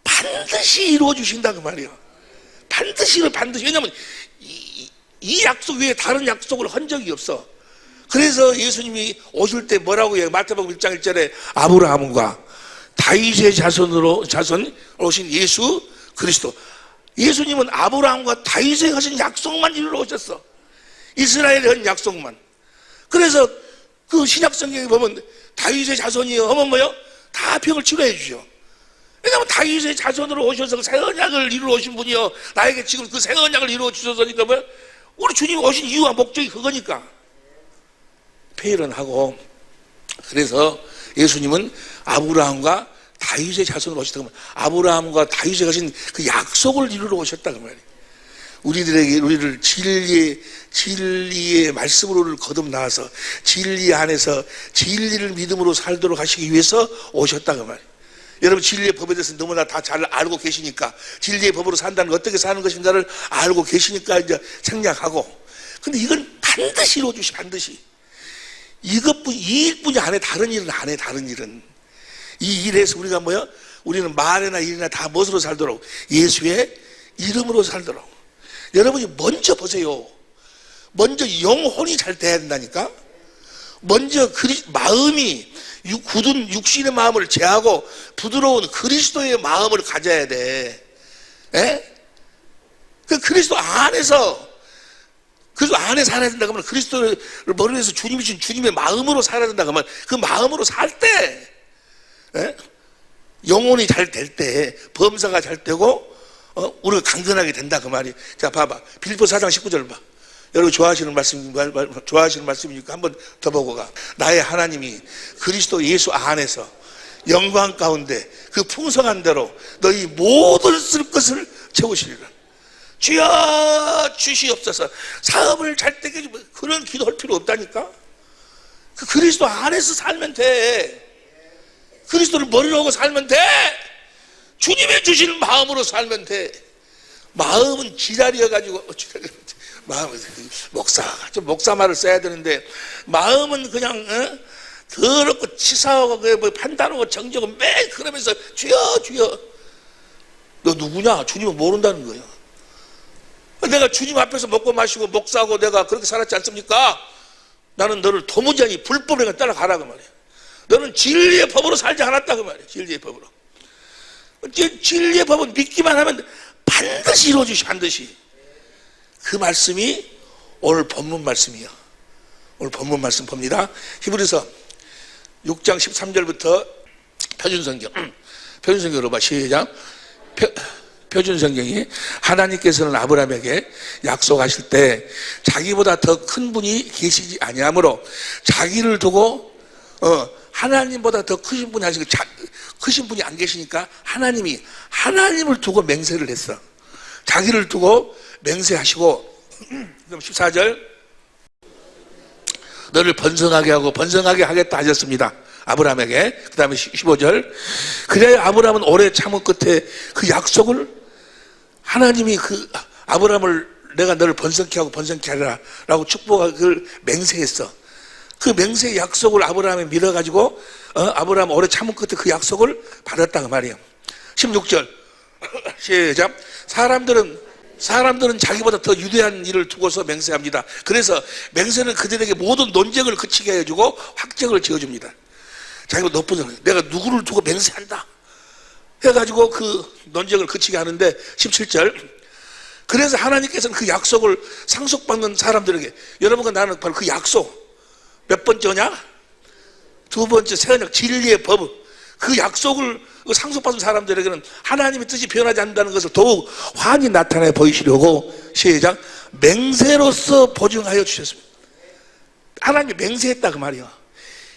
A: 반드시 이루어 주신다 그 말이에요. 반드시. 왜냐하면 이 약속 외에 다른 약속을 한 적이 없어. 그래서 예수님이 오실 때 뭐라고 해요? 마태복음 1장 1절에 아브라함과 다윗의 자손 오신 예수 그리스도. 예수님은 아브라함과 다윗에 하신 약속만 이루러 오셨어. 이스라엘에 한 약속만. 그래서 그 신약 성경에 보면 다윗의 자손이요 하면 뭐요? 다 병을 치료해 주죠. 왜냐하면 다윗의 자손으로 오셔서 그 새 언약을 이루러 오신 분이요, 나에게 지금 그 새 언약을 이루어 주셔서니까 뭐요? 우리 주님이 오신 이유와 목적이 그거니까. 회의를 하고, 그래서 예수님은 아브라함과 다윗의 자손으로 오셨다고 하면 아브라함과 다윗에 가신 그 약속을 이루러 오셨다고 말이에요. 우리를 진리의 말씀으로를 거듭나와서 진리 안에서 진리를 믿음으로 살도록 하시기 위해서 오셨다고 말이에요. 여러분, 진리의 법에 대해서 너무나 다 잘 알고 계시니까, 진리의 법으로 산다는 걸 어떻게 사는 것인가를 알고 계시니까 이제 생략하고, 근데 이건 반드시 이루어 주시, 반드시. 이 일뿐이 안 해. 다른 일은 안 해. 다른 일은. 이 일에서 우리가 뭐야? 우리는 말이나 일이나 다 무엇으로 살도록? 예수의 이름으로 살도록. 여러분이 먼저 보세요. 먼저 영혼이 잘 돼야 된다니까. 먼저 마음이 굳은 육신의 마음을 제하고 부드러운 그리스도의 마음을 가져야 돼. 에? 그 그리스도 안에서 살아야 된다 그러면, 그리스도를 머리로 해서 주님이 준 주님의 마음으로 살아야 된다 그러면, 그 마음으로 살 때, 영혼이 잘 될 때, 범사가 잘 되고, 우리가 강건하게 된다 그 말이. 자, 봐봐. 빌립보 4장 19절 봐. 여러분 좋아하시는 말씀이니까 한번 더 보고 가. 나의 하나님이 그리스도 예수 안에서 영광 가운데 그 풍성한 대로 너희 모든 쓸 것을 채우시리라. 주여 주시옵소서. 사업을 잘 되게 해주면, 그런 기도할 필요 없다니까. 그 그리스도 안에서 살면 돼. 그리스도를 머리로 하고 살면 돼. 주님의 주시는 마음으로 살면 돼. 마음은 지랄이어가지고, 마음은 목사 말을 써야 되는데, 마음은 그냥 더럽고 치사하고 뭐 판단하고 정적고 매일 그러면서 주여. 너 누구냐? 주님은 모른다는 거예요. 내가 주님 앞에서 먹고 마시고 목사하고 내가 그렇게 살았지 않습니까? 나는 너를 도무지 불법에 따라가라 그 말이야. 너는 진리의 법으로 살지 않았다 그 말이야. 진리의 법으로. 진리의 법은 믿기만 하면 반드시 이루어주시. 반드시. 그 말씀이 오늘 본문 말씀이야. 오늘 본문 말씀 봅니다. 히브리서 6장 13절부터 표준성경으로 봐. 시작. 표준성경이, 하나님께서는 아브라함에게 약속하실 때 자기보다 더 큰 분이 계시지 아니하므로 자기를 두고, 하나님보다 더 크신 분이 아니시고 크신 분이 안 계시니까 하나님을 두고 맹세를 했어. 자기를 두고 맹세하시고, 그럼 14절, 너를 번성하게 하고 번성하게 하겠다 하셨습니다. 아브라함에게. 그 다음에 15절, 그래야 아브라함은 오래 참은 끝에 그 약속을, 하나님이 그 아브라함을 내가 너를 번성케 하고 번성케 하리라 라고 축복하고 그걸 맹세했어. 그 맹세의 약속을 아브라함이 믿어가지고, 아브라함 오래 참은 끝에 그 약속을 받았다 그 말이에요. 16절 시작. 사람들은 사람들은 자기보다 더 유대한 일을 두고서 맹세합니다. 그래서 맹세는 그들에게 모든 논쟁을 그치게 해주고 확정을 지어줍니다. 자기보다 높은 사람, 내가 누구를 두고 맹세한다 해가지고 그 논쟁을 그치게 하는데 17절, 그래서 하나님께서는 그 약속을 상속받는 사람들에게, 여러분과 나는 바로 그 약속 몇 번째냐? 두 번째, 새 언약 진리의 법, 그 약속을 상속받은 사람들에게는 하나님의 뜻이 변하지 않는다는 것을 더욱 환히 나타내 보이시려고 시작, 맹세로서 보증하여 주셨습니다. 하나님이 맹세했다 그 말이야.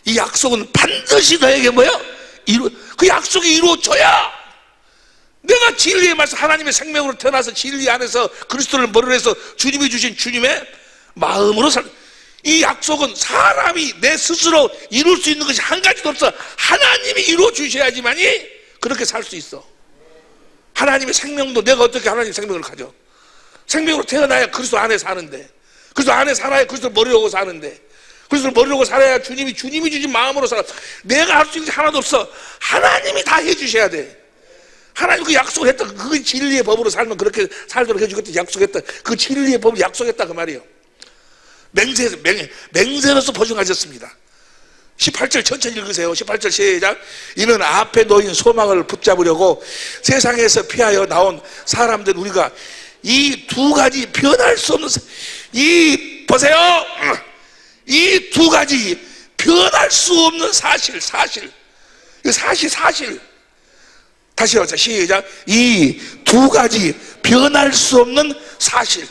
A: 이 약속은 반드시 너에게 뭐야? 그 약속이 이루어져야 내가 진리의 말씀, 하나님의 생명으로 태어나서 진리 안에서 그리스도를 머리로 해서 주님이 주신 주님의 마음으로 이 약속은 사람이 내 스스로 이룰 수 있는 것이 한 가지도 없어. 하나님이 이루어 주셔야지만이 그렇게 살 수 있어. 하나님의 생명도 내가 어떻게 하나님의 생명을 가져? 생명으로 태어나야 그리스도 안에 사는데, 그리스도 안에 살아야 그리스도 머리로 사는데, 그리스도 머리로 살아야 주님이 주신 마음으로 살아. 내가 할 수 있는 게 하나도 없어. 하나님이 다 해주셔야 돼. 하나님 그 약속을 했다. 그 진리의 법으로 살면 그렇게 살도록 해주겠다 약속했다. 그 진리의 법을 약속했다 그 말이에요. 맹세로서 보증하셨습니다. 18절 천천히 읽으세요. 18절 시작. 이는 앞에 놓인 소망을 붙잡으려고 세상에서 피하여 나온 사람들, 우리가 이 두 가지 변할 수 없는, 보세요. 이 두 가지 변할 수 없는 사실. 다시 하자. 시작. 이 두 가지 변할 수 없는 사실.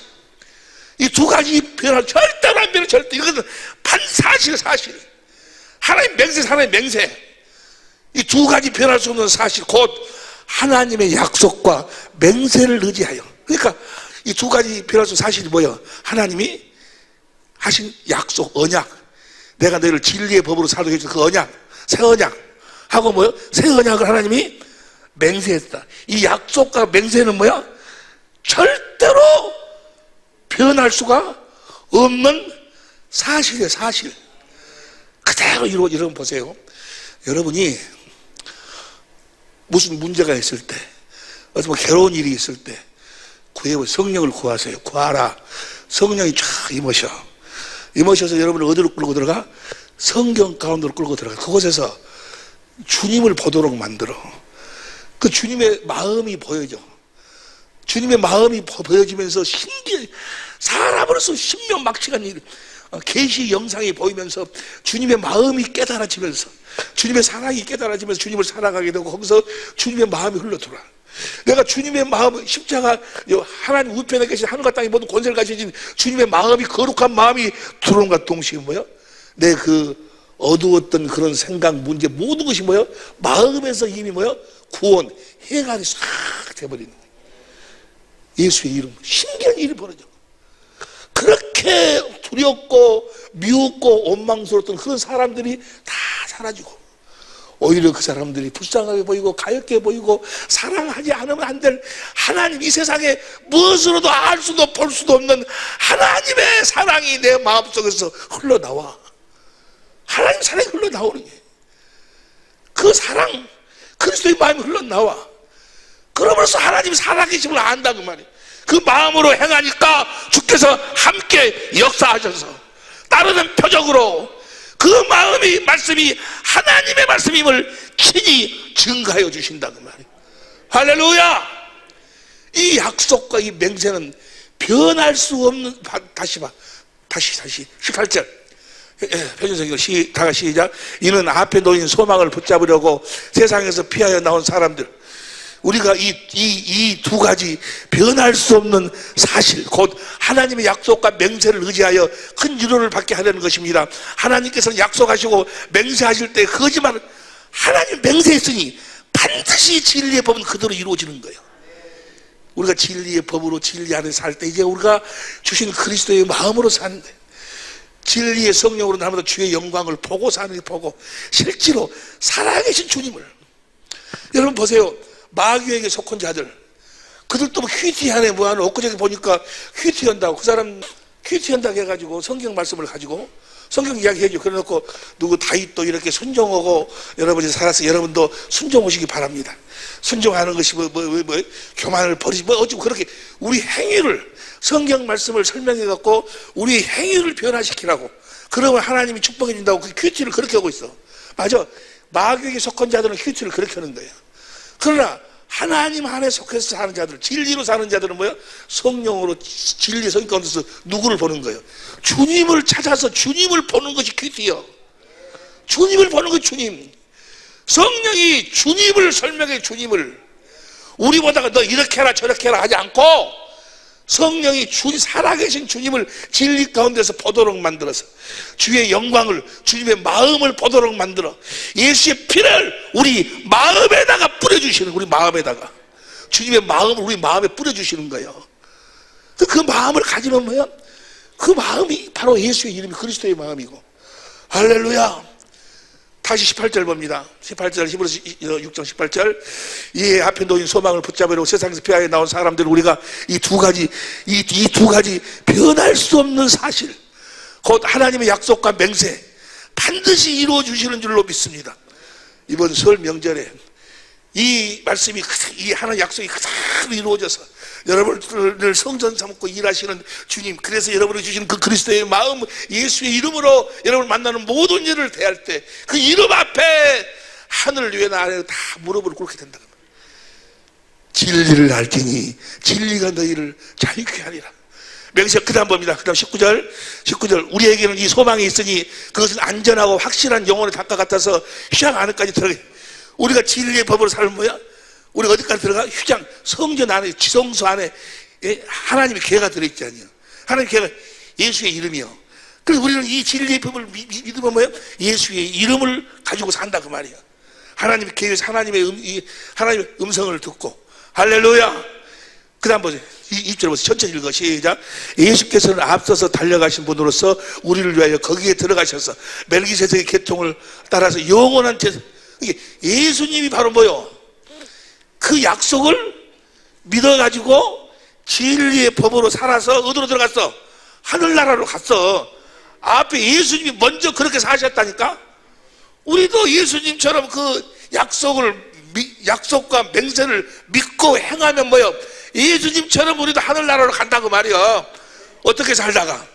A: 이 두 가지 절대로 안 변해. 절대. 이것은 반사실. 하나님 맹세. 이 두 가지 변할 수 없는 사실, 곧 하나님의 약속과 맹세를 의지하여. 그러니까 이 두 가지 변할 수 없는 사실이 뭐예요? 하나님이 하신 약속, 언약. 내가 너희를 진리의 법으로 살게 해준 그 언약, 새 언약 하고 뭐예요? 새 언약을 하나님이 맹세했다. 이 약속과 맹세는 뭐야? 절대로 변할 수가 없는 사실이에요. 사실 그대로 이루어져. 여러분 보세요. 여러분이 무슨 문제가 있을 때, 어떤 뭐 괴로운 일이 있을 때 구해보세요. 성령을 구하세요. 구하라. 성령이 쫙 임으셔서 여러분을 어디로 끌고 들어가? 성경 가운데로 끌고 들어가. 그곳에서 주님을 보도록 만들어. 그 주님의 마음이 보여져. 주님의 마음이 보여지면서 사람으로서 신명막측한 일, 계시 영상이 보이면서 주님의 마음이 깨달아지면서, 주님의 사랑이 깨달아지면서 주님을 사랑하게 되고, 거기서 주님의 마음이 흘러들어와. 내가 주님의 마음, 십자가 하나님 우편에 계신 하늘과 땅의 모든 권세를 가지신 주님의 마음이, 거룩한 마음이 들어온과 동시에 뭐야? 내 그 어두웠던 그런 생각, 문제, 모든 것이 뭐야? 마음에서 이미 뭐야? 구원, 해갈이 싹 돼버리는 거예요. 예수의 이름, 신기한 일이 벌어져. 그렇게 두렵고 미웠고 원망스러웠던 그런 사람들이 다 사라지고, 오히려 그 사람들이 불쌍하게 보이고 가엾게 보이고 사랑하지 않으면 안 될 하나님, 이 세상에 무엇으로도 알 수도 볼 수도 없는 하나님의 사랑이 내 마음속에서 흘러나와. 하나님 사랑이 흘러나오는 게, 그 사랑, 그리스도의 마음이 흘러나와. 그러면서 하나님이 살아계심을 안다 그 말이에요. 그 마음으로 행하니까 주께서 함께 역사하셔서 따르는 표적으로 그 마음이, 말씀이 하나님의 말씀임을 친히 증가하여 주신다 그 말이에요. 할렐루야. 이 약속과 이 맹세는 변할 수 없는, 다시 18절 표준성경 다 같이 시작. 이는 앞에 놓인 소망을 붙잡으려고 세상에서 피하여 나온 사람들, 우리가 이 두 가지 변할 수 없는 사실, 곧 하나님의 약속과 맹세를 의지하여 큰 위로를 받게 하려는 것입니다. 하나님께서는 약속하시고 맹세하실 때 거짓말, 하나님 맹세했으니 반드시 진리의 법은 그대로 이루어지는 거예요. 우리가 진리의 법으로 진리 안에 살 때 이제 우리가 주신 그리스도의 마음으로 사는데, 진리의 성령으로 날마다 주의 영광을 보고 사는 게, 보고 실제로 살아계신 주님을. 여러분 보세요. 마귀에게 속한 자들, 그들도 뭐 퀴티하네 뭐하네. 엊그저께 보니까 퀴티한다고, 그 사람 퀴티한다고 해가지고 성경 말씀을 가지고 성경 이야기해줘. 그래놓고 누구 다윗도 이렇게 순종하고 여러분이 살아서 여러분도 순종하시기 바랍니다. 순종하는 것이 교만을 버리지 어쩌고 그렇게 우리 행위를 성경 말씀을 설명해 갖고 우리 행위를 변화시키라고. 그러면 하나님이 축복해 준다고 그 큐티를 그렇게 하고 있어. 맞아. 마귀에게 속한 자들은 큐티를 그렇게 하는 거예요. 그러나 하나님 안에 속해서 사는 자들, 진리로 사는 자들은 뭐야? 성령으로 진리 성령 가운데서 누구를 보는 거예요? 주님을 찾아서 주님을 보는 것이 큐티요. 주님을 보는 것 주님. 성령이 주님을 설명해. 주님을 우리보다가 너 이렇게 해라 저렇게 해라 하지 않고 성령이 살아계신 주님을 진리 가운데서 보도록 만들어서 주의 영광을 주님의 마음을 보도록 만들어 예수의 피를 우리 마음에다가 뿌려주시는, 우리 마음에다가 주님의 마음을 우리 마음에 뿌려주시는 거예요. 그 마음을 가지면 뭐야? 그 마음이 바로 예수의 이름이 그리스도의 마음이고. 할렐루야. 다시 18절 봅니다. 18절 히브리서 6장 18절. 이 앞에 놓인 소망을 붙잡으려고 세상에서 피하여 나온 사람들 우리가 이 두 가지 변할 수 없는 사실, 곧 하나님의 약속과 맹세 반드시 이루어 주시는 줄로 믿습니다. 이번 설 명절에 이 말씀이 이 하나님 약속이 그대로 이루어져서 여러분을 성전 삼고 일하시는 주님, 그래서 여러분이 주시는 그 그리스도의 마음, 예수의 이름으로 여러분을 만나는 모든 일을 대할 때 그 이름 앞에 하늘 위에나 아래나 다 무릎을 꿇게 된다. 진리를 알지니 진리가 너희를 자유케 하리라. 맹세. 그 다음 봅니다. 그 다음 19절 우리에게는 이 소망이 있으니 그것은 안전하고 확실한 영혼의 닭과 같아서 휴장 안에까지 들어가. 우리가 진리의 법으로 살면 뭐야? 우리가 어디까지 들어가? 휴장, 성전 안에, 지성소 안에 하나님의 계가 들어있지 않냐. 하나님의 계가 예수의 이름이요. 그래서 우리는 이 진리의 법을 믿으면 뭐예요? 예수의 이름을 가지고 산다 그 말이야. 하나님의 계에서 하나님의 음성을 듣고. 할렐루야. 그 다음 보세요. 이 2절 보세요. 천천히 읽어. 시작. 예수께서는 앞서서 달려가신 분으로서 우리를 위하여 거기에 들어가셔서 멜기세덱의 계통을 따라서 영원한 제사. 예수님이 바로 뭐요? 그 약속을 믿어가지고 진리의 법으로 살아서 어디로 들어갔어? 하늘나라로 갔어. 앞에 예수님이 먼저 그렇게 사셨다니까. 우리도 예수님처럼 그 약속과 맹세를 믿고 행하면 뭐요? 예수님처럼 우리도 하늘나라로 간다고 말이요. 어떻게 살다가?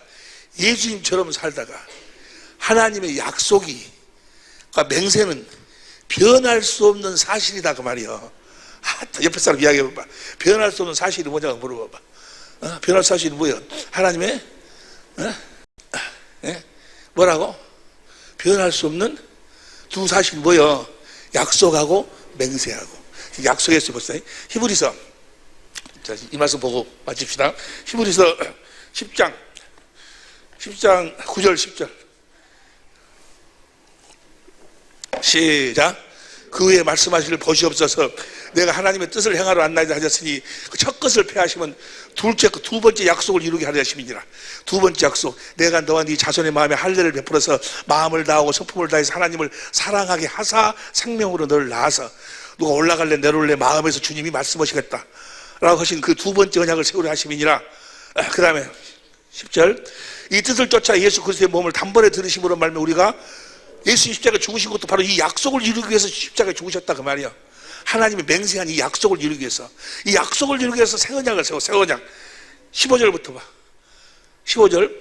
A: 예수님처럼 살다가 하나님의 약속이, 그러니까 맹세는 변할 수 없는 사실이다 그 말이요. 옆에 사람 이야기해봐. 변할 수 없는 사실이 뭐냐고 물어봐봐. 변할 사실이 뭐예요? 하나님의 뭐라고? 변할 수 없는 두 사실이 뭐예요? 약속하고 맹세하고. 약속했어요 벌써. 히브리서, 자, 이 말씀 보고 마칩시다. 히브리서 10장 9절 10절 시작. 그 후에 말씀하시길 보시옵소서. 내가 하나님의 뜻을 행하러 왔나이다 하셨으니 그 첫 것을 폐하시면 두 번째 약속을 이루게 하려 하심이니라. 두 번째 약속. 내가 너와 네 자손의 마음에 할례를 베풀어서 마음을 다하고 성품을 다해서 하나님을 사랑하게 하사 생명으로 너를 낳아서 누가 올라갈래 내려올래 마음에서 주님이 말씀하시겠다 라고 하신 그 두 번째 언약을 세우려 하심이니라. 그 다음에 10절. 이 뜻을 쫓아 예수 그리스도의 몸을 단번에 들으심으로 말미암아 우리가 예수님 십자가 죽으신 것도 바로 이 약속을 이루기 위해서 십자가에 죽으셨다 그 말이야. 하나님이 맹세한 이 약속을 이루기 위해서, 이 약속을 이루기 위해서 새 언약을 세워. 새 언약 15절부터 봐. 15절.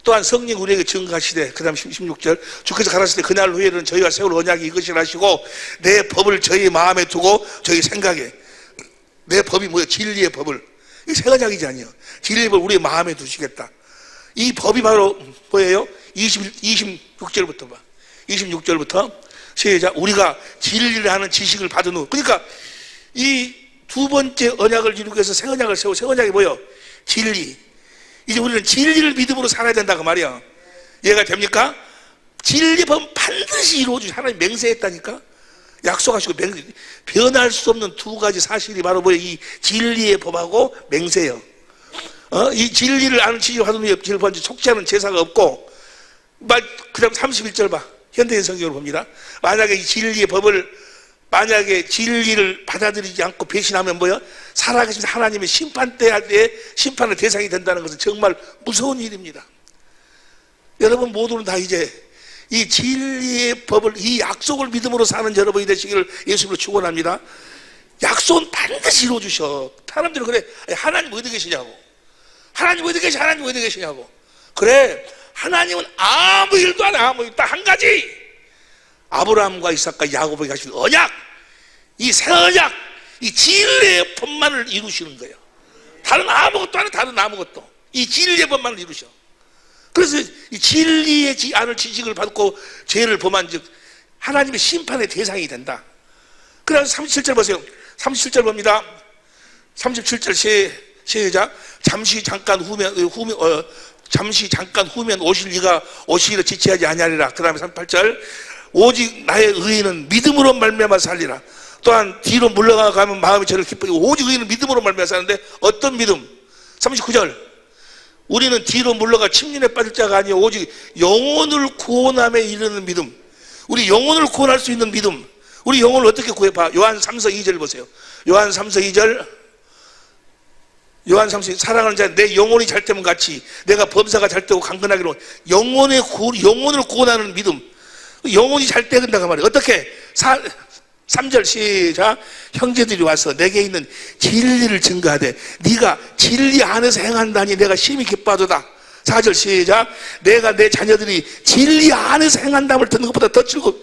A: 또한 성령 우리에게 증거하시되, 그 다음 16절. 주께서 가라사대 그날 후에는 저희가 세울 언약이 이것이라 하시고 내 법을 저희 마음에 두고 저희 생각에. 내 법이 뭐예요? 진리의 법을. 이게 새 언약이지 아니에요. 진리의 법을 우리의 마음에 두시겠다. 이 법이 바로 뭐예요? 26절부터 봐. 26절부터 시작. 우리가 진리를 하는 지식을 받은 후. 그러니까 이 두 번째 언약을 이루기 위해서 새 언약을 세우고, 새 언약이 뭐예요? 진리. 이제 우리는 진리를 믿음으로 살아야 된다 그 말이야. 이해가 됩니까? 진리 법 반드시 이루어주시. 하나님 맹세했다니까. 약속하시고 변할 수 없는 두 가지 사실이 바로 뭐예요? 이 진리의 법하고 맹세예요. 이 진리를 아는 지식을 받은 후에 속죄하는 제사가 없고. 그 다음 31절 봐. 현대인 성경을 봅니다. 만약에 이 진리의 법을, 만약에 진리를 받아들이지 않고 배신하면 뭐야? 살아계신 하나님의 심판대에 심판의 대상이 된다는 것은 정말 무서운 일입니다. 여러분 모두는 다 이제 이 진리의 법을, 이 약속을 믿음으로 사는 여러분이 되시기를 예수님으로 축원합니다. 약속은 반드시 이루어주셔. 사람들은 그래, 하나님 어디 계시냐고, 하나님 어디 계시, 하나님 어디 계시냐고. 그래, 하나님은 아무 일도 안 해. 아무 일. 딱 한 가지, 아브라함과 이삭과 야곱에게 하신 언약, 이 새 언약, 이 진리의 법만을 이루시는 거예요. 다른 아무것도 안 해. 다른 아무것도. 이 진리의 법만을 이루셔. 그래서 이 진리의 안을 지식을 받고 죄를 범한 즉 하나님의 심판의 대상이 된다. 그래서 37절 보세요. 37절 봅니다. 37절 시작. 잠시 잠깐 후면 오시리라 지체하지 아니하리라. 그 다음에 38절. 오직 나의 의인은 믿음으로 말미암아 살리라. 또한 뒤로 물러가면 마음이 저를 기쁘게. 오직 의인은 믿음으로 말미암아 사는데 어떤 믿음? 39절. 우리는 뒤로 물러가 침륜에 빠질 자가 아니요 오직 영혼을 구원함에 이르는 믿음. 우리 영혼을 구원할 수 있는 믿음. 우리 영혼을 어떻게 구해봐? 요한 3서 2절 보세요. 요한 3서 2절. 요한 3서 사랑하는 자, 내 영혼이 잘 되면 같이 내가 범사가 잘 되고 강건하기로. 영혼을 구원하는 믿음. 영혼이 잘 되는다고 말이에요. 어떻게? 3절 시작. 형제들이 와서 내게 있는 진리를 증거하되 네가 진리 안에서 행한다니 내가 심히 기뻐하도다. 4절 시작. 내가 내 자녀들이 진리 안에서 행한다을 듣는 것보다 더 즐거워.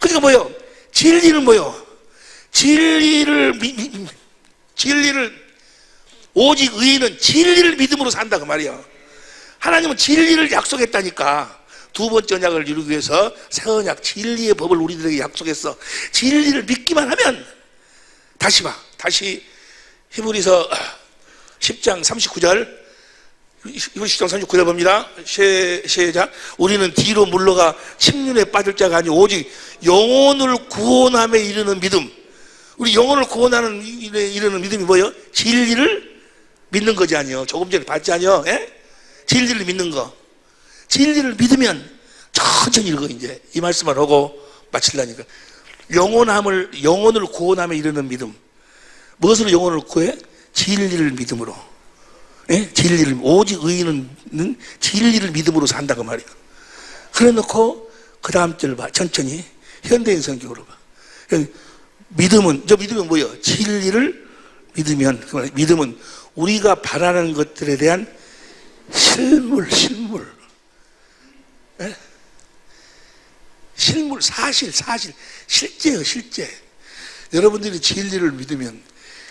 A: 그러니까 뭐요? 진리는 뭐요? 진리를 오직 의인은 진리를 믿음으로 산다 그 말이야. 하나님은 진리를 약속했다니까. 두 번째 언약을 이루기 위해서 새 언약 진리의 법을 우리들에게 약속했어. 진리를 믿기만 하면 다시 히브리서 10장 39절 히브리서 10장 39절 봅니다. 시작. 우리는 뒤로 물러가 침륜에 빠질 자가 아니오 오직 영혼을 구원함에 이르는 믿음. 우리 영혼을 구원하는 이르는 믿음이 뭐예요? 진리를 믿는 거지 아니요. 조금 전에 봤지 아니요. 진리를 믿는 거. 진리를 믿으면 천천히 읽어. 이제 이 말씀을 하고 마치려니까 영혼을 구원함에 이르는 믿음. 무엇으로 영혼을 구해? 진리를 믿음으로. 진리를, 오직 의인은 진리를 믿음으로 산다 그 말이야. 그래 놓고 그 다음 절 봐. 천천히 현대인 성경으로 봐. 믿음은 뭐예요? 진리를 믿으면, 믿음은 우리가 바라는 것들에 대한 실물, 사실, 실제예요, 실제. 여러분들이 진리를 믿으면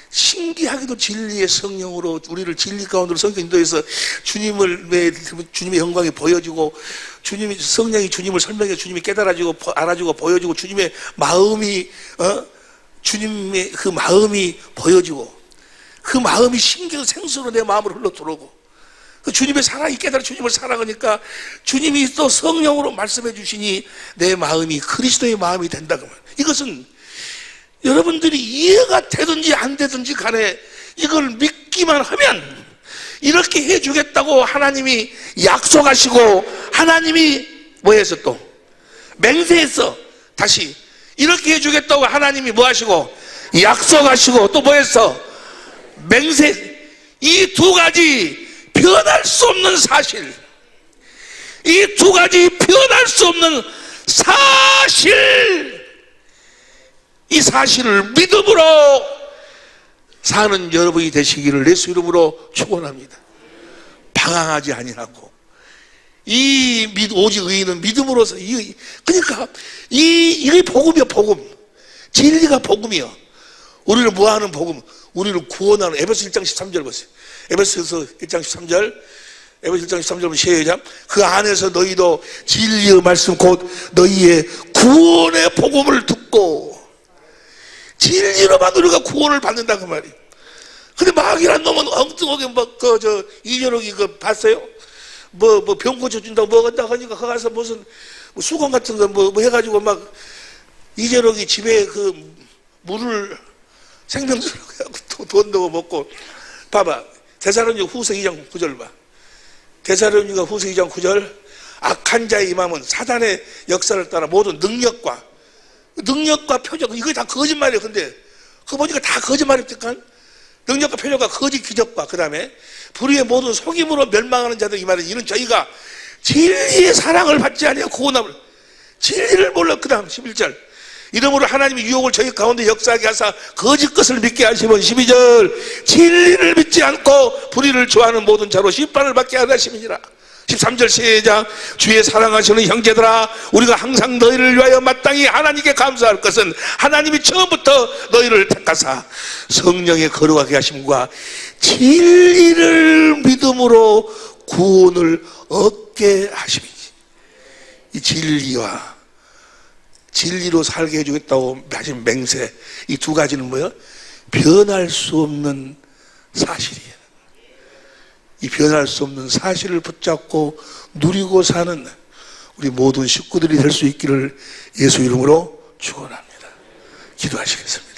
A: 신기하게도 진리의 성령으로 우리를 진리 가운데로 성령 인도해서 주님의 영광이 보여지고, 성령이 주님을 설명해 주님이 깨달아지고 알아주고 보여지고, 주님의 마음이 주님의 그 마음이 보여지고, 그 마음이 신기한 생수로 내 마음으로 흘러 들어오고, 그 주님의 사랑이 깨달아 주님을 사랑하니까 주님이 또 성령으로 말씀해 주시니 내 마음이 그리스도의 마음이 된다고 말이에요. 이것은 여러분들이 이해가 되든지 안 되든지 간에 이걸 믿기만 하면 이렇게 해주겠다고 하나님이 약속하시고, 하나님이 뭐해서 또 맹세했어. 다시 이렇게 해주겠다고 하나님이 뭐하시고 약속하시고 또 뭐했어? 맹세. 이 두 가지 변할 수 없는 사실, 이 두 가지 변할 수 없는 사실, 이 사실을 믿음으로 사는 여러분이 되시기를 예수 이름으로 축원합니다. 방황하지 아니하고 오직 의인은 믿음으로서 그러니까 이게 복음이야. 복음. 진리가 복음이야. 우리를 뭐하는 복음? 우리를 구원하는. 에베소 1장 13절 보세요. 에베소서 1장 13절. 에베소 1장 13절 보면 시작. 그 안에서 너희도 진리의 말씀 곧 너희의 구원의 복음을 듣고. 진리로만 우리가 구원을 받는다 그 말이에요. 근데 마귀란 놈은 엉뚱하게 이재록이 봤어요? 병 고쳐준다고 먹었다 하니까 거기 가서 무슨 수건 같은 거 해가지고 막 이재록이 집에 그 물을 생명수로 해갖고 돈 넣어 먹고. 봐봐. 데살로니가 후서 2장 9절 봐. 데살로니가 후서 2장 9절. 악한 자의 임함은 사단의 역사를 따라 모든 능력과 표적, 이거 다 거짓말이에요. 근데 그거 보니까 다 거짓말입니까? 능력과 표적과 거짓 기적과 그 다음에 불의의 모든 속임으로 멸망하는 자들, 이 말은 이는 저희가 진리의 사랑을 받지 아니하고 구원함을, 진리를 몰라. 그 다음 11절, 이러므로 하나님이 유혹을 저희 가운데 역사하게 하사 거짓 것을 믿게 하시면 12절, 진리를 믿지 않고 불의를 좋아하는 모든 자로 심판을 받게 하심이니라. 13절 시작. 주의 사랑하시는 형제들아, 우리가 항상 너희를 위하여 마땅히 하나님께 감사할 것은 하나님이 처음부터 너희를 택하사 성령의 거룩하게 하심과 진리를 믿음으로 구원을 얻게 하심이지. 이 진리와 진리로 살게 해주겠다고 하신 맹세, 이 두 가지는 뭐예요? 변할 수 없는 사실이에요. 이 변할 수 없는 사실을 붙잡고 누리고 사는 우리 모든 식구들이 될 수 있기를 예수 이름으로 축원합니다. 기도하시겠습니다.